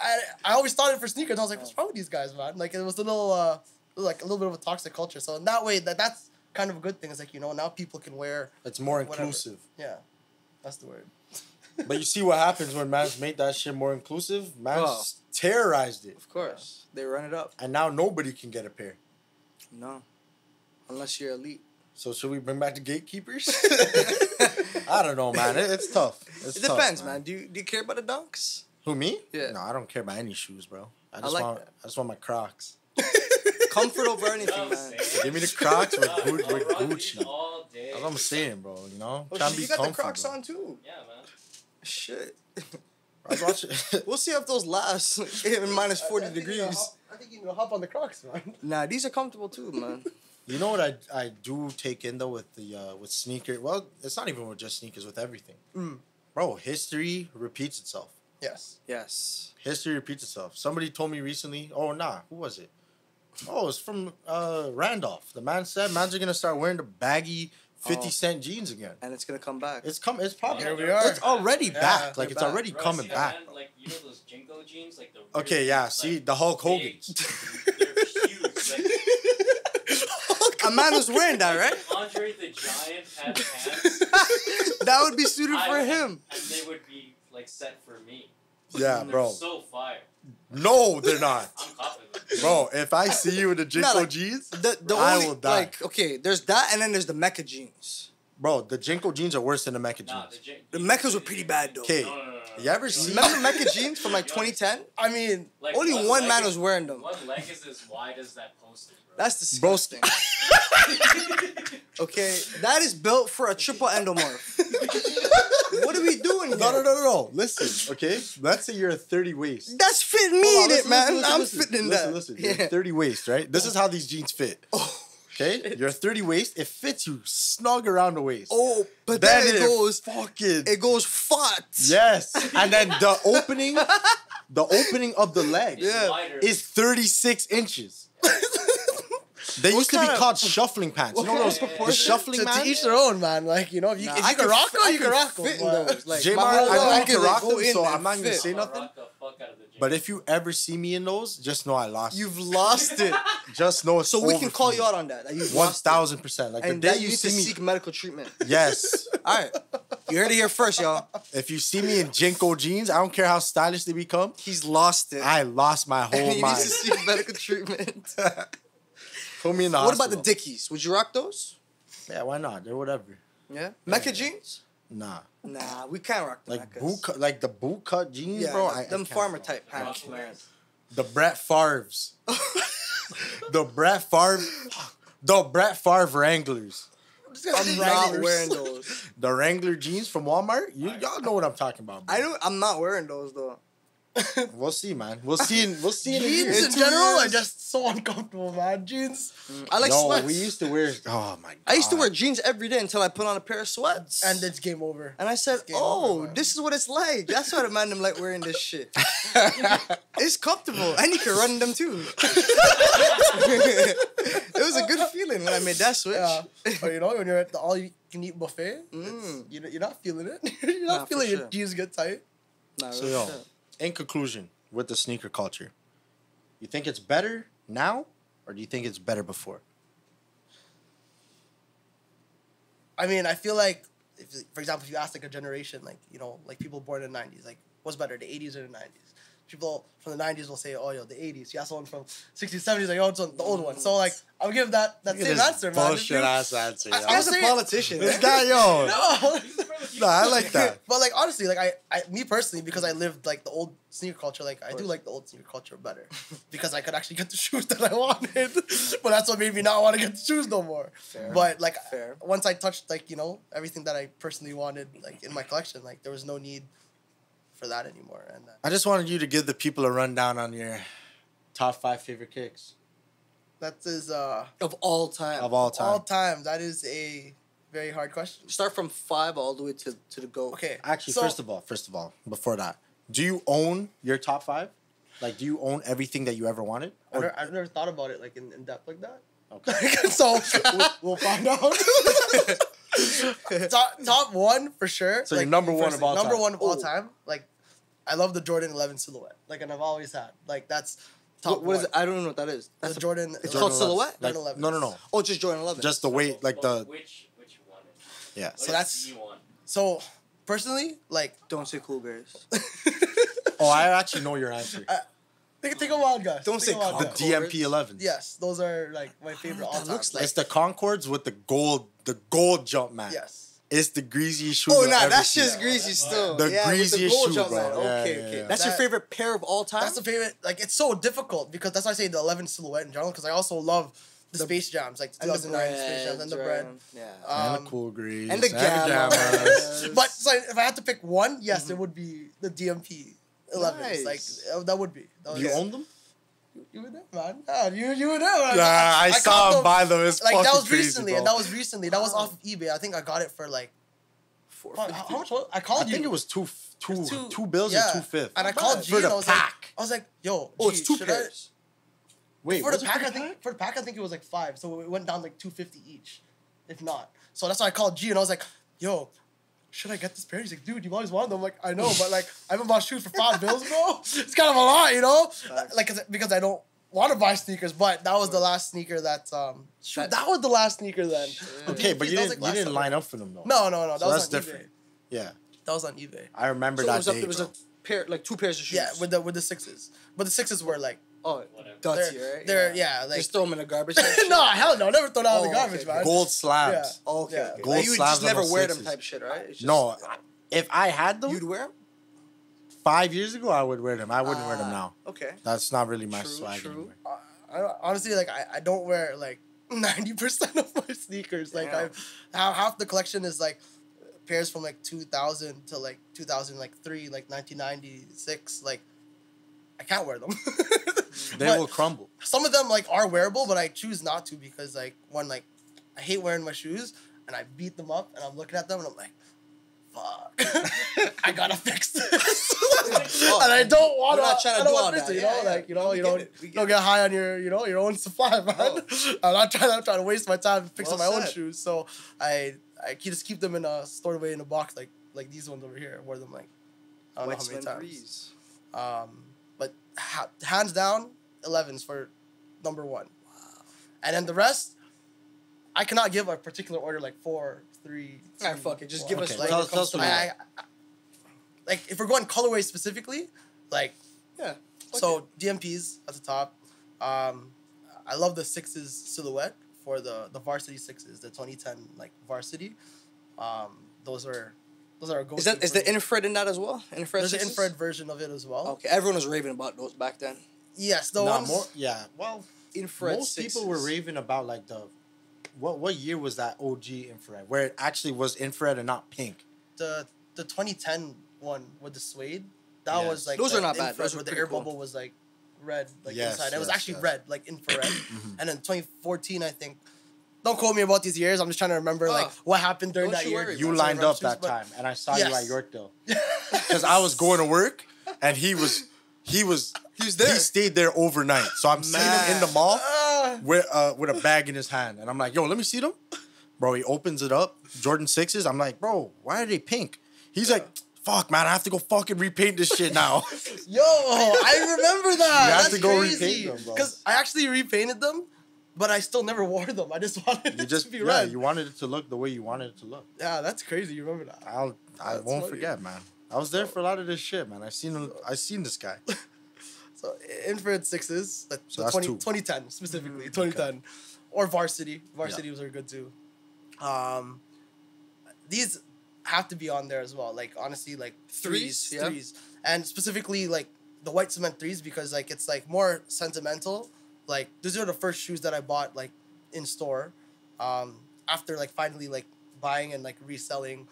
I always started for sneakers. I was like, what's wrong with these guys, man? Like it was a little bit of a toxic culture. So in that way, that's kind of a good thing. It's like now people can wear. It's more whatever. inclusive. Yeah, that's the word. But you see what happens when man's made that shit more inclusive? Man's terrorized it. Of course. They run it up. And now nobody can get a pair. No. Unless you're elite. So should we bring back the gatekeepers? I don't know, man. It's tough. It depends, man. Do you care about the dunks? Who, me? Yeah. No, I don't care about any shoes, bro. I like want that. I just want my Crocs. Comfort over anything, man. Give me the Crocs with Gucci. All day. That's what I'm saying, bro. Oh, Trying to shit, be you got the comfy, Crocs bro. on too. Yeah, man. Shit. I was watching. We'll see if those last in minus 40 degrees. I think you need to hop on the Crocs, man. Nah, these are comfortable too, man. You know what I do take in though with the with sneaker. Well, it's not even with just sneakers, with everything. Bro, history repeats itself. Yes. Yes. History repeats itself. Somebody told me recently. Oh nah, who was it? Oh, it's from Randolph. The man said man's are gonna start wearing the baggy 50-cent jeans again. And it's gonna come back. It's probably Here we are. It's already back. Like they're it's back. already Bro, coming see back. that, Bro. like, those Jinko jeans? Like the Okay, really, yeah. like, See the Hulk big, Hogan's. They're huge. Like, A man was wearing that, right? Andre the Giant had pants. That would be suited for I- him. And they would be, like, set for me. Yeah, And they're bro. so fire. No, they're not. I'm copying them. Bro, if I see you in the Jinko like, jeans, The I only, will die. Like, okay, there's that, and then there's the Mecca jeans. bro, the Jinko jeans are worse than the Mecca Nah, jeans. The Meccas were pretty bad though. Okay, No. you ever see? Remember Mecca jeans from like 2010? I mean, Like, Only one leg man is- was wearing them. One leg is as wide as that poster, bro. That's disgusting. Okay, that is built for a triple endomorph. What are we doing here? No. Listen, okay. Let's say you're a 30 waist. That's fitting me in it, man. I'm fitting in that. Listen. You're Yeah. a 30 waist, right? This is how these jeans fit. Okay, you're a 30 waist. It fits you snug around the waist. Oh, but then it goes fucking. it goes fat. Yes, and then the opening of the leg Yeah. Wider. is 36 inches. They used to be kind of- called shuffling pants. You know those kind of the shuffling to man? each their own, man. Like, if you, Nah, if I you can rock them, you can rock them. fit in those. Like, J-Mar, my whole I leg can rock go them, in so and I'm not gonna fit. say I'll nothing. rock the fuck out of the gym. But if you ever see me in those, just know I lost. You've lost it. Just know it's So we over can for call me. you out on that. That you've lost it. 1,000%. Like And the that day you you need to see me, seek medical treatment. yes. All right. You heard it here first, y'all. If you see me in Jinko jeans, I don't care how stylish they become. He's lost it. I lost my whole he needs mind. to seek medical treatment. Put me in the What about hospital. the Dickies? Would you rock those? Yeah, why not? They're whatever. Yeah. Mecca jeans? Nah. Nah, we can't rock the Like Meccas. the boot cut jeans, Yeah, bro. like I them can't, farmer bro. type pants, Rock man. wears. The Brett Favres. The Brett Favre. The Brett Favre Wranglers. I'm not wearing those. The Wrangler jeans from Walmart. Y'all know what I'm talking about. Bro. I don't. I'm not wearing those though. We'll see, man. We'll see. In a Jeans year. in general are just so uncomfortable, man. Jeans. I like No, sweats. we used to wear. Oh my god. I used to wear jeans every day until I put on a pair of sweats. And it's game over. And I said, game "Oh, over, man. this is what it's like. That's why the man them like wearing this shit. It's comfortable, and you can run in them too." It was a good feeling when I made that switch. Yeah. Or when you're at the all-you-can-eat buffet, you're not feeling it. You're Nah, not for feeling sure. your jeans get tight. Nah, So real yo, shit. in conclusion, with the sneaker culture, you think it's better now, or do you think it's better before? I mean, I feel like, for example, if you ask like a generation, like, like people born in the 90s, like, what's better, the 80s or the 90s? people from the 90s will say, oh, yo, the 80s. You ask someone from 60s, 70s, like, oh, it's the old one. So, like, I'll give that same answer, man. Bullshit ass answer. I yo. was He's a politician. This guy, yo. No. No, I like that. But, like, honestly, like, me personally, because I lived, like, the old sneaker culture, like, I do like the old sneaker culture better. Because I could actually get the shoes that I wanted. But that's what made me not want to get the shoes no more. Fair. But, like, Fair. once I touched, like, you know, everything that I personally wanted, like, in my collection, like, there was no need for that anymore. And I just wanted you to give the people a rundown on your top 5 favorite kicks that is, Of all time. of all time. all time, that is a very hard question. Start from 5 all the way to the GOAT. Okay. Actually, so- first of all, before that, do you own your top 5? Like, do you own everything that you ever wanted? I've never thought about it, like, in depth like that. Okay. So, we'll find out. top one for sure. So your number one of all number time. one of all Oh. time. Like, I love the Jordan 11 silhouette. Like, and I've always had. Like, that's top What is one. it? I don't know what that is. The That's Jordan. It's 11. called silhouette? Like, Jordan 11s. no. Oh, just Jordan 11. Just the weight, like the Which one? yeah. What So is that's- the one? So, personally, like, Don't say Cool Bears. Oh, I actually know your answer. take a wild guess. Don't Take say a wild Con- The guess. DMP 11. Yes, those are like my favorite all that time. looks like? It's the Concords with the gold jump mat. Yes. It's the greasiest shoe. Oh, you'll nah, ever that's see. just greasy still. The yeah, with greasiest gold shoe, jump bro. line. Yeah, Okay, yeah, okay. yeah. That's your That- favorite pair of all time? That's the favorite. Like, it's so difficult because that's why I say the 11 silhouette in general. Because I also love the Space Jams, like and the 2009 Space Jams and the bread. Yeah. And Um, the cool grease. and the Gammas. But so if I had to pick one, yes, it would be the DMP 11s. Nice. Like that would be. That You was- own them? You were there, man. Yeah, you were there, man. Yeah, I saw caught him them- buy them. It's Like that fucking was crazy, recently, bro. and that was recently. That was off of eBay. I think I got it for like how much was it? I called I you. think it was two bills yeah. or 2 And I Not called bad. G for and the I was pack. like, yo, Oh, G, it's 2 should I- pairs. Wait, For the was it pack, I think it was like 5. So it went down like 250 each, if not. So that's why I called G and I was like, yo, should I get this pair? He's like, dude, you've always wanted them. I'm like, I know, but like I haven't bought shoes for 5 bills, bro. It's kind of a lot, you know? Like because I don't want to buy sneakers, but that was the last sneaker that that was the last sneaker then. Okay, but you That was, didn't like, last line summer. up for them though. No, that So was that's on different. eBay. Yeah, That was on eBay. I remember So that it was, day. it was bro. a pair, like 2 pairs of shoes. Yeah, with the 6s. But the 6s were like Oh, Whatever. gutsy, right? they're like Just throw them in the garbage. no, hell no, never throw that out in the Oh, garbage, okay. man. Gold slabs. Yeah. Okay, Yeah. okay. Gold Like, you would slabs just on never those wear them sixes. type shit, right? It's just- No, if I had them You'd wear them? 5 years ago, I would wear them. I wouldn't wear them now. Okay. That's not really my True, swag true. anymore. Honestly, like I don't wear like 90% of my sneakers. Like Damn. half the collection is like pairs from like 2000 to like 2003, like 1996. Like I can't wear them. They But will crumble. some of them like are wearable, but I choose not to because like one, like I hate wearing my shoes and I beat them up and I'm looking at them and I'm like, fuck, I gotta fix this. And I don't want We're not trying to I don't do wanna all fix that. it, you Yeah, know, yeah. like you know, We you get don't it. We get don't it. get high on your own supply, man. I'm trying to waste my time fixing Well my own said. shoes, so I just keep them stored away in a box like these ones over here. I wore them like I don't know Wet how many Slim times. Breeze. But hands down, 11s for number 1. Wow. And then the rest, I cannot give a particular order like 4, 3. Alright, fuck it. Just give us Okay, like. tell us what you I, like if we're going colorway specifically, like Yeah. so DMPs at the top. I love the 6s silhouette for the varsity 6s, the 2010 like varsity. Those are a go. Is the infrared in that as well? Infrared. There's an sixes? infrared version of it as well. Okay, everyone was raving about those back then. Yes, the Nah, ones. more, yeah. Well, Infrared. most people were raving about like the what year was that OG infrared where it actually was infrared and not pink. The 2010 one with the suede, that Yes. was like Those the are not bad. infrared Those are where the pretty air cool. bubble was like red, like Yes, inside. It was yes, actually yes. red, like infrared. And then 2014, I think. Don't quote me about these years. I'm just trying to remember like what happened during Don't that you year. worry. You So lined remember up shoes, that but- time, and I saw you Yes. at Yorkdale because I was going to work, and he was there. He stayed there overnight. So I'm seeing him in the mall with a bag in his hand, and I'm like, "Yo, let me see them." Bro, he opens it up, Jordan 6s. I'm like, "Bro, why are they pink?" He's like, "Fuck, man, I have to go fucking repaint this shit now." Yo, I remember that. You had That's to go crazy. repaint them, bro. Because I actually repainted them, but I still never wore them. I just wanted it to be red. you wanted it to look the way you wanted it to look. Yeah, that's crazy. You remember that? I That's won't funny. forget, man. I was there for a lot of this shit, man. I seen this guy. So infrared 6s, like So the that's 2010 specifically, 2010, or varsity. Varsity was very good too. These have to be on there as well. Like honestly, like Threes, yeah. threes, and specifically like the white cement threes because like it's like more sentimental. Like these are the first shoes that I bought like in store, after like finally like buying and like reselling,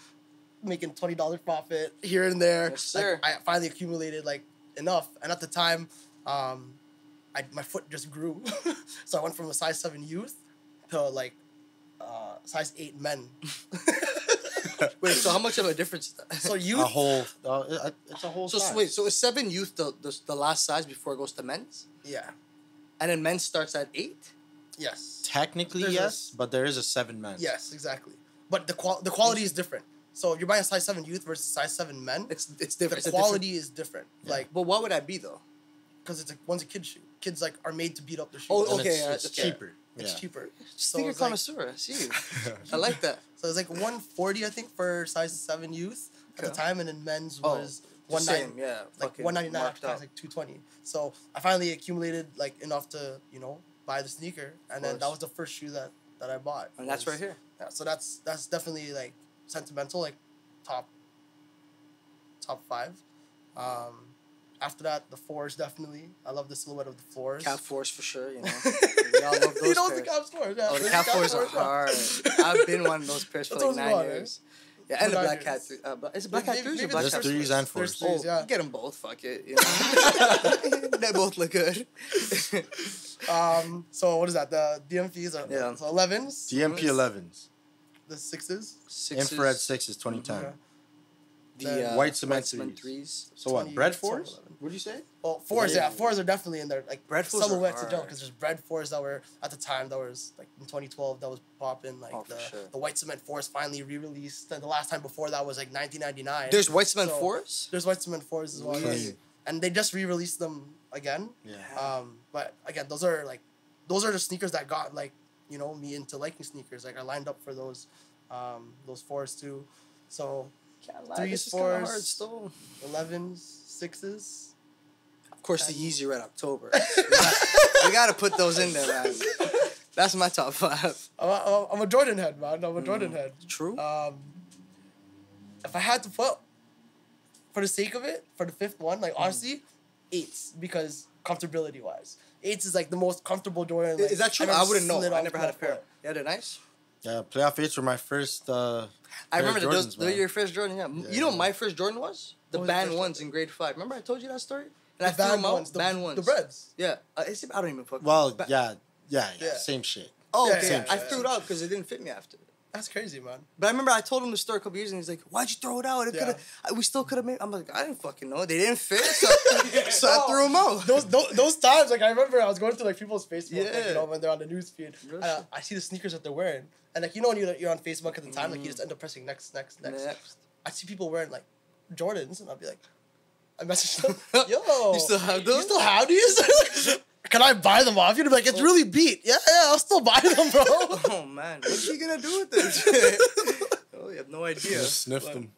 making $20 profit here and there. Yes, sir. Like, I finally accumulated like enough, and at the time, my foot just grew, so I went from a size 7 youth to like size 8 men. Wait, so how much of a difference is that? So youth, A whole. It's a whole. So size. wait, so is 7 youth the last size before it goes to men's? yeah, And then men's starts at 8? yes, Technically, There's yes, but there is a 7 man. yes, exactly. But the quality is different. So if you're buying a size 7 youth versus size 7 men, It's the different. It's a quality is different. Like But what would that be though? because it's like one's a kid shoe. Kids like are made to beat up their shoes. Oh, And okay, It's okay. cheaper. It's Yeah. cheaper. Sneaker it's like- connoisseur, I see you. I like that. So it's like 140, I think, for size 7 youth at the Okay. time, and then men's Oh, was the same, 190, yeah. like fucking 199 marked after tax, up. like 220. So I finally accumulated like enough to buy the sneaker, and then that course. was the first shoe that I bought. And that's was- right here. Yeah, so that's definitely like sentimental, like top 5. After that, the 4s definitely. I love the silhouette of the 4s. Cap Force for sure, you know. We all love those You know pairs. the Cap 4s, yeah. Oh, the There's Cap Force are yeah. hard. I've been one of those pairs for That's like what 9 it's about, years. Yeah, and the For Black 9 Cat. years. Is it Black Cat 3s or Maybe Black There's Cat 3s and 4s. There's Oh, 3s, yeah. get them both. Fuck it. You know? They both look good. So what is that? The DMPs are Yeah. so 11s, DMP 11s. the 6s. Sixes, Infrared 6s 2010. Okay. The White cement threes. So what? 20, Bread 4s? 11. What'd you say? Well, 4s, yeah, 4s are definitely in there. Like Bread 4s are silhouettes in general, hard. because there's bread 4s that were at the time that was like in 2012 that was popping. Like Oh, for the sure. the white cement 4s finally re-released, and the last time before that was like 1999. There's white cement So, 4s? There's white cement 4s as well, yes. Clean. And they just re-released them again. Yeah. But again, those are the sneakers that got like me into liking sneakers. Like I lined up for those 4s too. So Can't lie, 3s, this is kinda 4s, hard still. 11s, 6s. Of course, the Yeezy Red October. we gotta put those in there, man. That's my top 5. I'm a Jordan head, man. I'm a Jordan head. True. If I had to put, for the sake of it, for the 5th one, like honestly, 8s, because comfortability wise, 8s is like the most comfortable Jordan. Like, Is that true? I've ever I wouldn't know. slid I off never my had a pair. foot. Yeah, they're nice. Yeah, playoff 8s were my first. I remember Jordans, those. They're man. your first Jordan. Yeah. You know what my first Jordan was? The What was your band first ones Jordan? in grade 5. Remember I told you that story? And The I threw band them out. ones, Band ones. the breads. Yeah. I don't even fuck. Well, Ba- yeah, Yeah. same shit. Oh, Yeah, okay. yeah, I yeah, threw it out because it didn't fit me after. That's crazy, man. But I remember I told him the story a couple years and he's like, "Why'd you throw it out? It Yeah. we still could have made." I'm like, "I didn't fucking know. They didn't fit, so, so I threw them out." Those times, like I remember, I was going through like people's Facebook, like, Yeah. when they're on the news feed, Real and shit. I see the sneakers that they're wearing, and like when you're on Facebook at the time, like you just end up pressing next. Next. I see people wearing like Jordans, and I'll be like, I message them, yo, You still have those? You still have these? Can I buy them off? You'd be like, it's really beat. Yeah, I'll still buy them, bro. Oh man, what's he gonna do with this? Oh, you have no idea. Just sniffed them.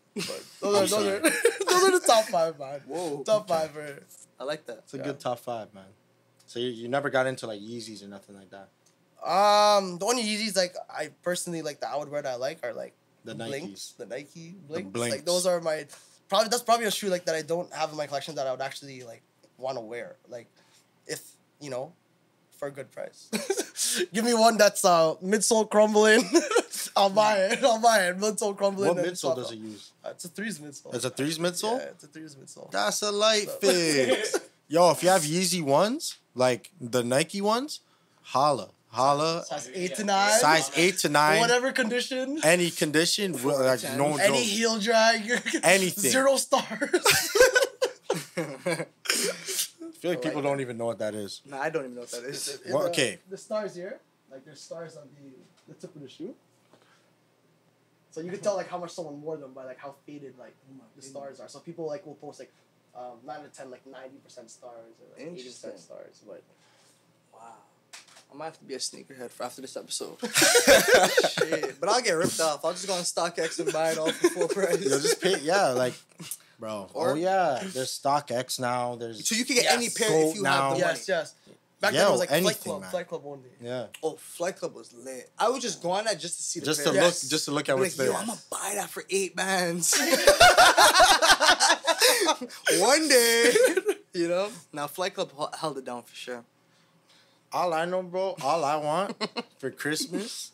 Those are those are the top 5, man. Whoa. Top 5 for. I like that. It's a good top 5, man. So you never got into like Yeezys or nothing like that. The only Yeezys like I personally like that I would wear that I like are like The Blinks, Nikes. the Nike Blinks. Blinks. Like those are my that's probably a shoe like that I don't have in my collection that I would actually like want to wear. Like if for a good price. Give me one that's midsole crumbling. I'll buy it. Midsole crumbling. What and midsole swap does out. it use? It's a 3's midsole. It's a 3's midsole? Yeah, it's a 3's midsole. That's a light fix. Yo, if you have Yeezy ones, like the Nike ones, holla. Size 8 to 9. Size 8 to 9. Whatever condition. Any condition, like no Any joke. heel drag. Anything. 0 stars. I feel like people don't even know what that is. Nah, I don't even know what that is. Well, okay. The stars here, like there's stars on the tip of the shoe. So you can tell like how much someone wore them by like how faded like the stars are. So people like will post like 9 out of 10 like 90% stars or like 80% Interesting. stars. But Wow. I might have to be a sneakerhead for after this episode. Shit. But I'll get ripped off. I'll just go on StockX and buy it all for full price. You'll just pay, yeah, like bro. Or- Oh yeah, there's StockX now. There's So you can get any pair Goat if you now. have the money. Yes. Back Yo, then it was like anything, Flight Club. man. Flight Club only. yeah. Oh, Flight Club was lit. I would just go on that just to see the Just pair. to Yes. look at Be what's like, there. yo, I'm gonna buy that for 8 bands. One day, you know. Now Flight Club held it down for sure. All I know, bro, all I want for Christmas,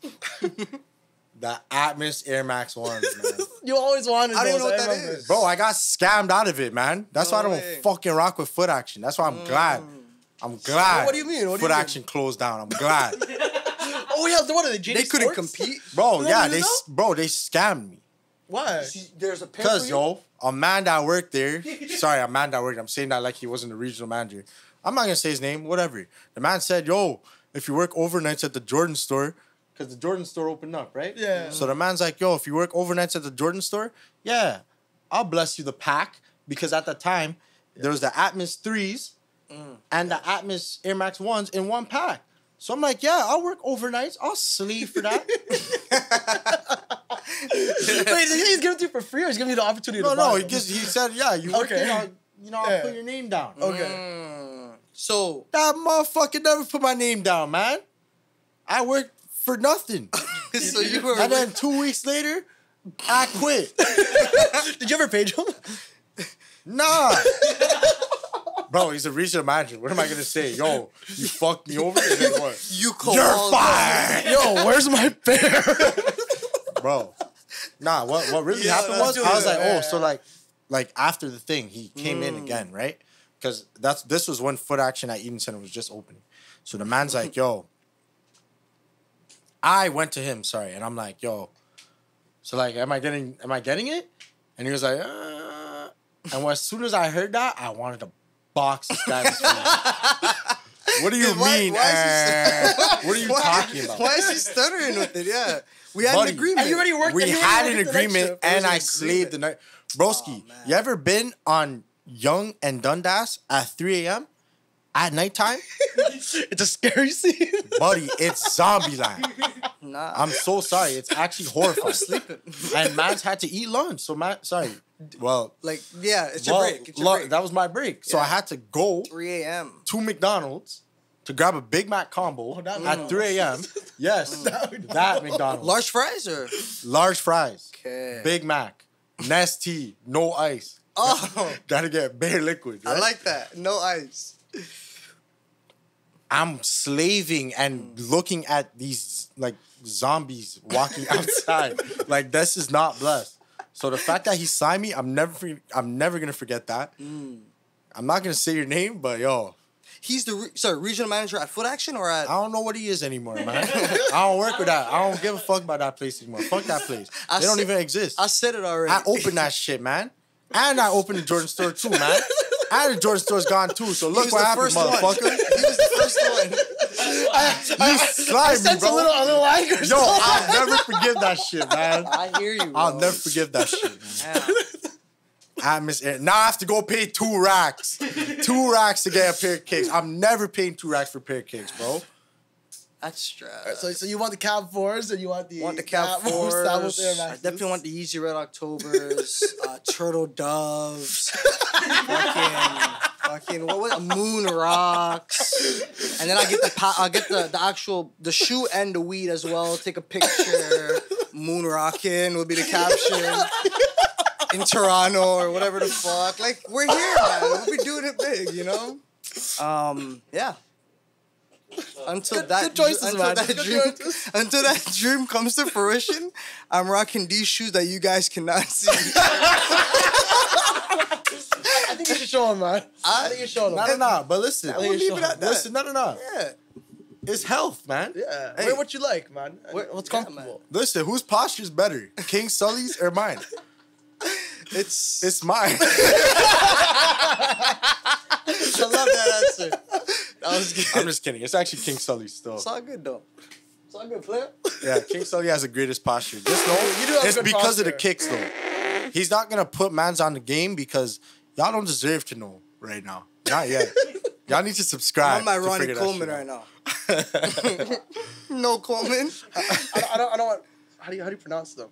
the Atmos Air Max 1s, man. You always wanted I those. don't know what that remember. is. Bro, I got scammed out of it, man. That's why I No don't way. fucking rock with foot action. That's why I'm glad. I'm glad. What do you mean? What do foot you mean? action closed down. I'm glad. Oh yeah, what are they? JD They couldn't Sports? compete. Bro, You yeah, don't know? bro, they scammed me. Why? See, there's a pair Cause for you. yo, a man that worked there. Sorry, a man that worked. I'm saying that like he wasn't the regional manager. I'm not gonna say his name. Whatever. The man said, "Yo, if you work overnights at the Jordan store, because the Jordan store opened up, right? Yeah. So the man's like, "Yo, if you work overnights at the Jordan store, yeah, I'll bless you the pack because at the time there was the Atmos 3s and the Atmos Air Max 1s in one pack." So I'm like, "Yeah, I'll work overnights. I'll sleep for that." Wait, he's giving it to you for free, or he's giving you the opportunity No, to buy no. them? He said, "Yeah, you work Okay. it. I'll Yeah. put your name down." Okay. So That motherfucker never put my name down, man. I worked for nothing. so you were. And then 2 weeks later, I quit. Did you ever page him? Nah. Bro, he's a regional manager. What am I gonna say? Yo, you fucked me over and then what? You called. You're fired. Yo, where's my bear? Bro. Nah, what really Yeah, happened let's was do I was it. like, Yeah, oh, so like after the thing, he came in again, right? Because this was when foot action at Eden Center was just opening. So the man's like, yo, I went to him, sorry, and I'm like, yo, so like, am I getting it? And he was like, and as soon as I heard that, I wanted to box this guy in his face. What do you Why- mean? why is he- What are you talking about? Why is he stuttering with it? Yeah, we had Buddy, an agreement. And you already worked. We and you had already an worked the night agreement, shift. and was I an slaved the night. Broski, Oh, man. you ever been on Young and Dundas at 3 a.m. at nighttime? It's a scary scene. Buddy, it's zombie land. Nah, I'm so sorry. It's actually horrifying. sleeping. And man's had to eat lunch. So man, sorry. Well, Like, yeah, it's your well, break. It's your break. that was my break. So Yeah. I had to go 3 a.m. to McDonald's to grab a Big Mac combo that at McDonald's. 3 a.m. Yes, that McDonald's. Large fries or Large fries. okay. Big Mac. Nestea. No ice. Oh, Gotta get bare liquid. Right? I like that. No ice. I'm slaving and looking at these like zombies walking outside. Like this is not blessed. So the fact that he signed me, I'm never gonna forget that. I'm not gonna say your name, but yo, He's the regional manager at Foot Action or at. I don't know what he is anymore, man. I don't work with that. I don't give a fuck about that place anymore. Fuck that place. I They don't said- even exist. I said it already. I opened that shit, man. And I opened the Jordan store too, man. And the Jordan store's gone too. So He look was what the happened, first one. motherfucker. He was the first one. You slime me, Sense a bro. little anger. Yo, I'll never forgive that shit, man. I hear you. I'll bro. never forgive that shit, man. Yeah. Now I have to go pay 2 racks. 2 racks to get a pair of kicks. I'm never paying 2 racks for a pair of kicks, bro. That's stress. So you want the Cab 4s and you want the Want the Cap Atmos, Fours. Atmos Air I Maxes. definitely want the Easy Red Octobers, Turtle Doves, fucking what was it? Moon Rocks, and then I get the actual shoe and the weed as well. Take a picture. Moon Rockin' will be the caption. In Toronto or whatever the fuck. Like, we're here, man. We'll be doing it big, you know? Yeah. Until that choices, man. Good choices. until that dream comes to fruition, I'm rocking these shoes that you guys cannot see. I think you should show him, man. I think you should show him. No. But listen. I think you should. Listen, no. Yeah. It's health, man. Yeah. Hey. Wear what you like, man. Wear- What's yeah, comfortable. Listen, whose posture's better? King Sully's or mine? It's Mine. I love that answer. That was good. I'm just kidding. It's actually King Sully's still. It's all good though. It's all good, player. Yeah, King Sully has the greatest posture. Just know You do have it's good because of the posture. kicks, though. He's not gonna put mans on the game because y'all don't deserve to know right now. Not yet. Y'all need to subscribe. I'm on my to Ronnie figure that Coleman shit right now. No Coleman. I don't want. How do you pronounce them?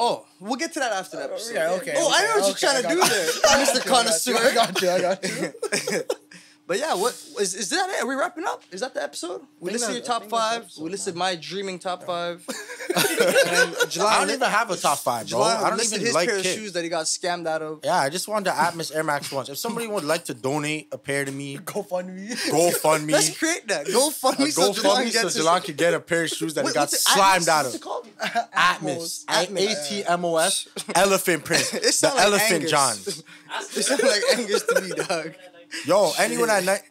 Oh, we'll get to that after the episode. Yeah, okay. Oh, I know what you're okay, trying to I do got there, you. Mr. Connoisseur. I got you. But yeah, what is that it? Are we wrapping up? Is that the episode? We listed your top 5. We listed my dreaming top 5. And Gilleon, I don't even have a top 5, bro. I don't listed even his like pair of kicks. shoes that he got scammed out of. Yeah, I just wanted to add Miss Air Max ones. If somebody would like to donate a pair to me, GoFundMe. GoFundMe. Let's create that. GoFundMe so Gilleon GoFundMe so gets his... Gilleon could get a pair of shoes that he got what's it? slimed out What's of. it called? Atmos. Atmos. ATMOS. Elephant print. It The sound like Elephant Angus. Johns. It sounds like Angus to me, dog. Yo, anyone at night.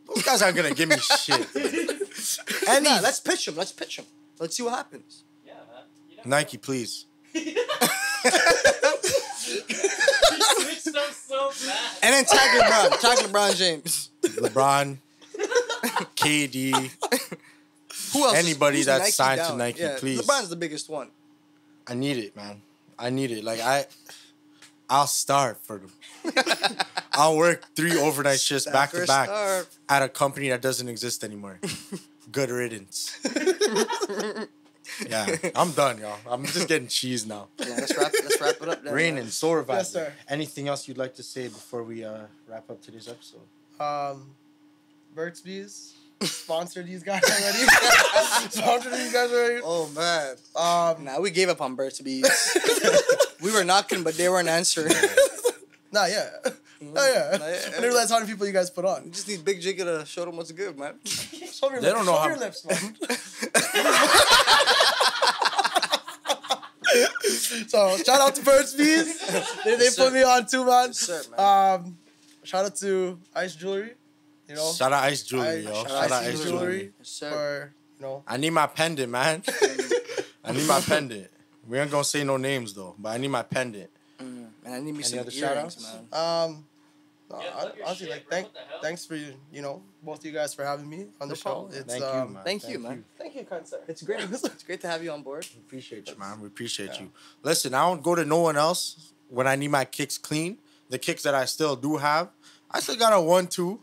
Those guys aren't gonna give me shit. Nah, let's pitch him. Let's pitch him. Let's see what happens. Yeah, man. You know, Nike, please. he switched up so fast. And then tag LeBron. Tag LeBron James. LeBron, KD, Who else? Anybody who's that's Nike signed to down? Nike, Yeah, please. LeBron's the biggest one. I need it, man. I need it. Like I'll starve for them. I'll work 3 overnight shifts back to back at a company that doesn't exist anymore. Good riddance. Yeah, I'm done, y'all. I'm just getting cheese now. Yeah, let's wrap it up then. Ranen, Soul Revival. Yes, sir. Anything else you'd like to say before we wrap up today's episode? Burt's Bees sponsored these guys already. Oh man. Nah, we gave up on Burt's Bees. We were knocking, but they weren't answering. Nah, yeah. Oh yeah. I didn't realize how many people you guys put on. You just need Big Jigga to show them what's good, man. Show me They don't know show how- your lips, man. So shout out to Burt's Bees. They put me on too, man. Yes, sir, man. Shout out to Ice Jewelry. You know, Shout out Ice Jewelry, yo. shout Shout out Ice Ice Jewelry. Jewelry. Yes, sir. for I need my pendant, man. I need my pendant. We ain't gonna say no names though, but I need my pendant. And I need me Any some other earrings, shout-outs? man. no, Yeah, plug your honestly, shit, like bro. What the hell? thanks for both of you guys for having me on the show. problem. It's Thank you, man. Thank you, man. Thank you, kind sir. It's great. It's great to have you on board. We appreciate you, man. We appreciate you. Listen, I don't go to no one else when I need my kicks clean. The kicks that I still do have, I still got a 1-2.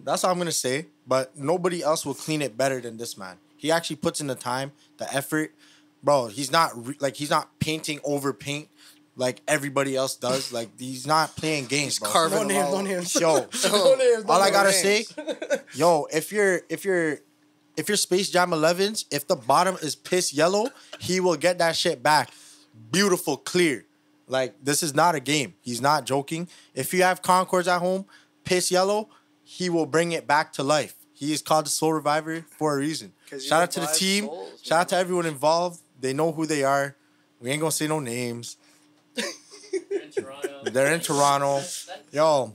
That's all I'm gonna say. But nobody else will clean it better than this man. He actually puts in the time, the effort, bro. He's not he's not painting over paint like everybody else does. Like he's not playing games, bro. carving No names. Yo, No names. all I gotta names. say, yo, if you're Space Jam 11s, if the bottom is piss yellow, he will get that shit back. Beautiful, clear. Like this is not a game. He's not joking. If you have Concords at home, piss yellow, he will bring it back to life. He is called the Soul Reviver for a reason. Shout out to the team. Souls, Shout out to everyone involved. They know who they are. We ain't gonna say no names. You're in Toronto. They're in Toronto. Yo,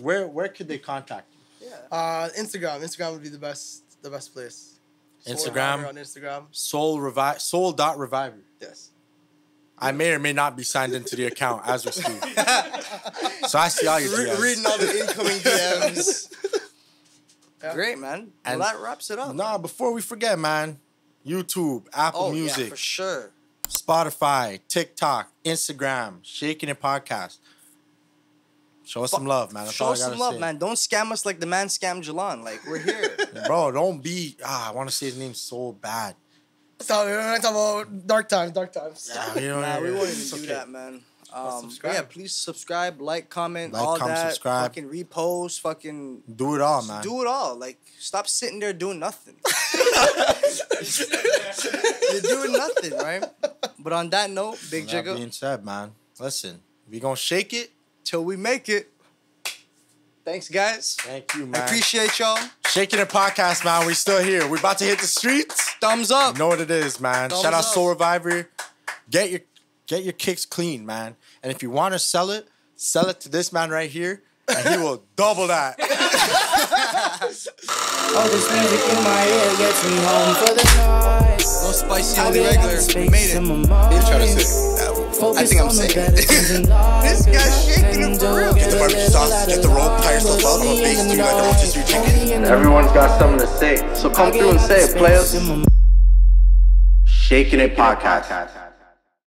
where could they contact you? Instagram. Instagram would be the best place. Instagram? Soul on Instagram. Soul.reviver. Yes. I may or may not be signed into the account as we speak. So I see all your DMs. Reading all the incoming DMs. Yeah. Great, man. And- Well, that wraps it up. Nah, before we forget, man. YouTube, Apple Oh, yeah, Music, for sure. Spotify, TikTok, Instagram, Shakin' It Podcast. Show us some love, man. That's all Show I us gotta some love, say. man. Don't scam us like the man scammed Gilleon. Like, we're here. Bro, don't be. I want to say his name so bad. So we're not talking about dark times. You know, Nah, we won't it's even do okay. that, man. subscribe. Yeah, please subscribe, like, comment, Like, all comment, that. subscribe. Fucking repost, fucking Do it all, man. do it all. Like, stop sitting there doing nothing. You're doing nothing, right? But on that note, Big That Jigga, being said, man, listen, we gonna shake it. till we make it. Thanks, guys. Thank you, I man. appreciate y'all. Shaking It Podcast, man. We still here. We about to hit the streets. Thumbs up. You know what it is, man. Thumbs Shout out up. Soul Reviver. Get your kicks clean, man. And if you want to sell it to this man right here, and he will double that. All this music in my head gets me home for the night. No spicy, I only get regular. space We made in it. my mind. You're trying to say. Focus think I'm on the saying better it. things in life. This guy's shaking it for real. Get the barbecue sauce, get the roll, tie yourself up. I'm a base dude like a rotisserie chicken. Everyone's got something to say, so come through and say it, players. Shaking It Podcast.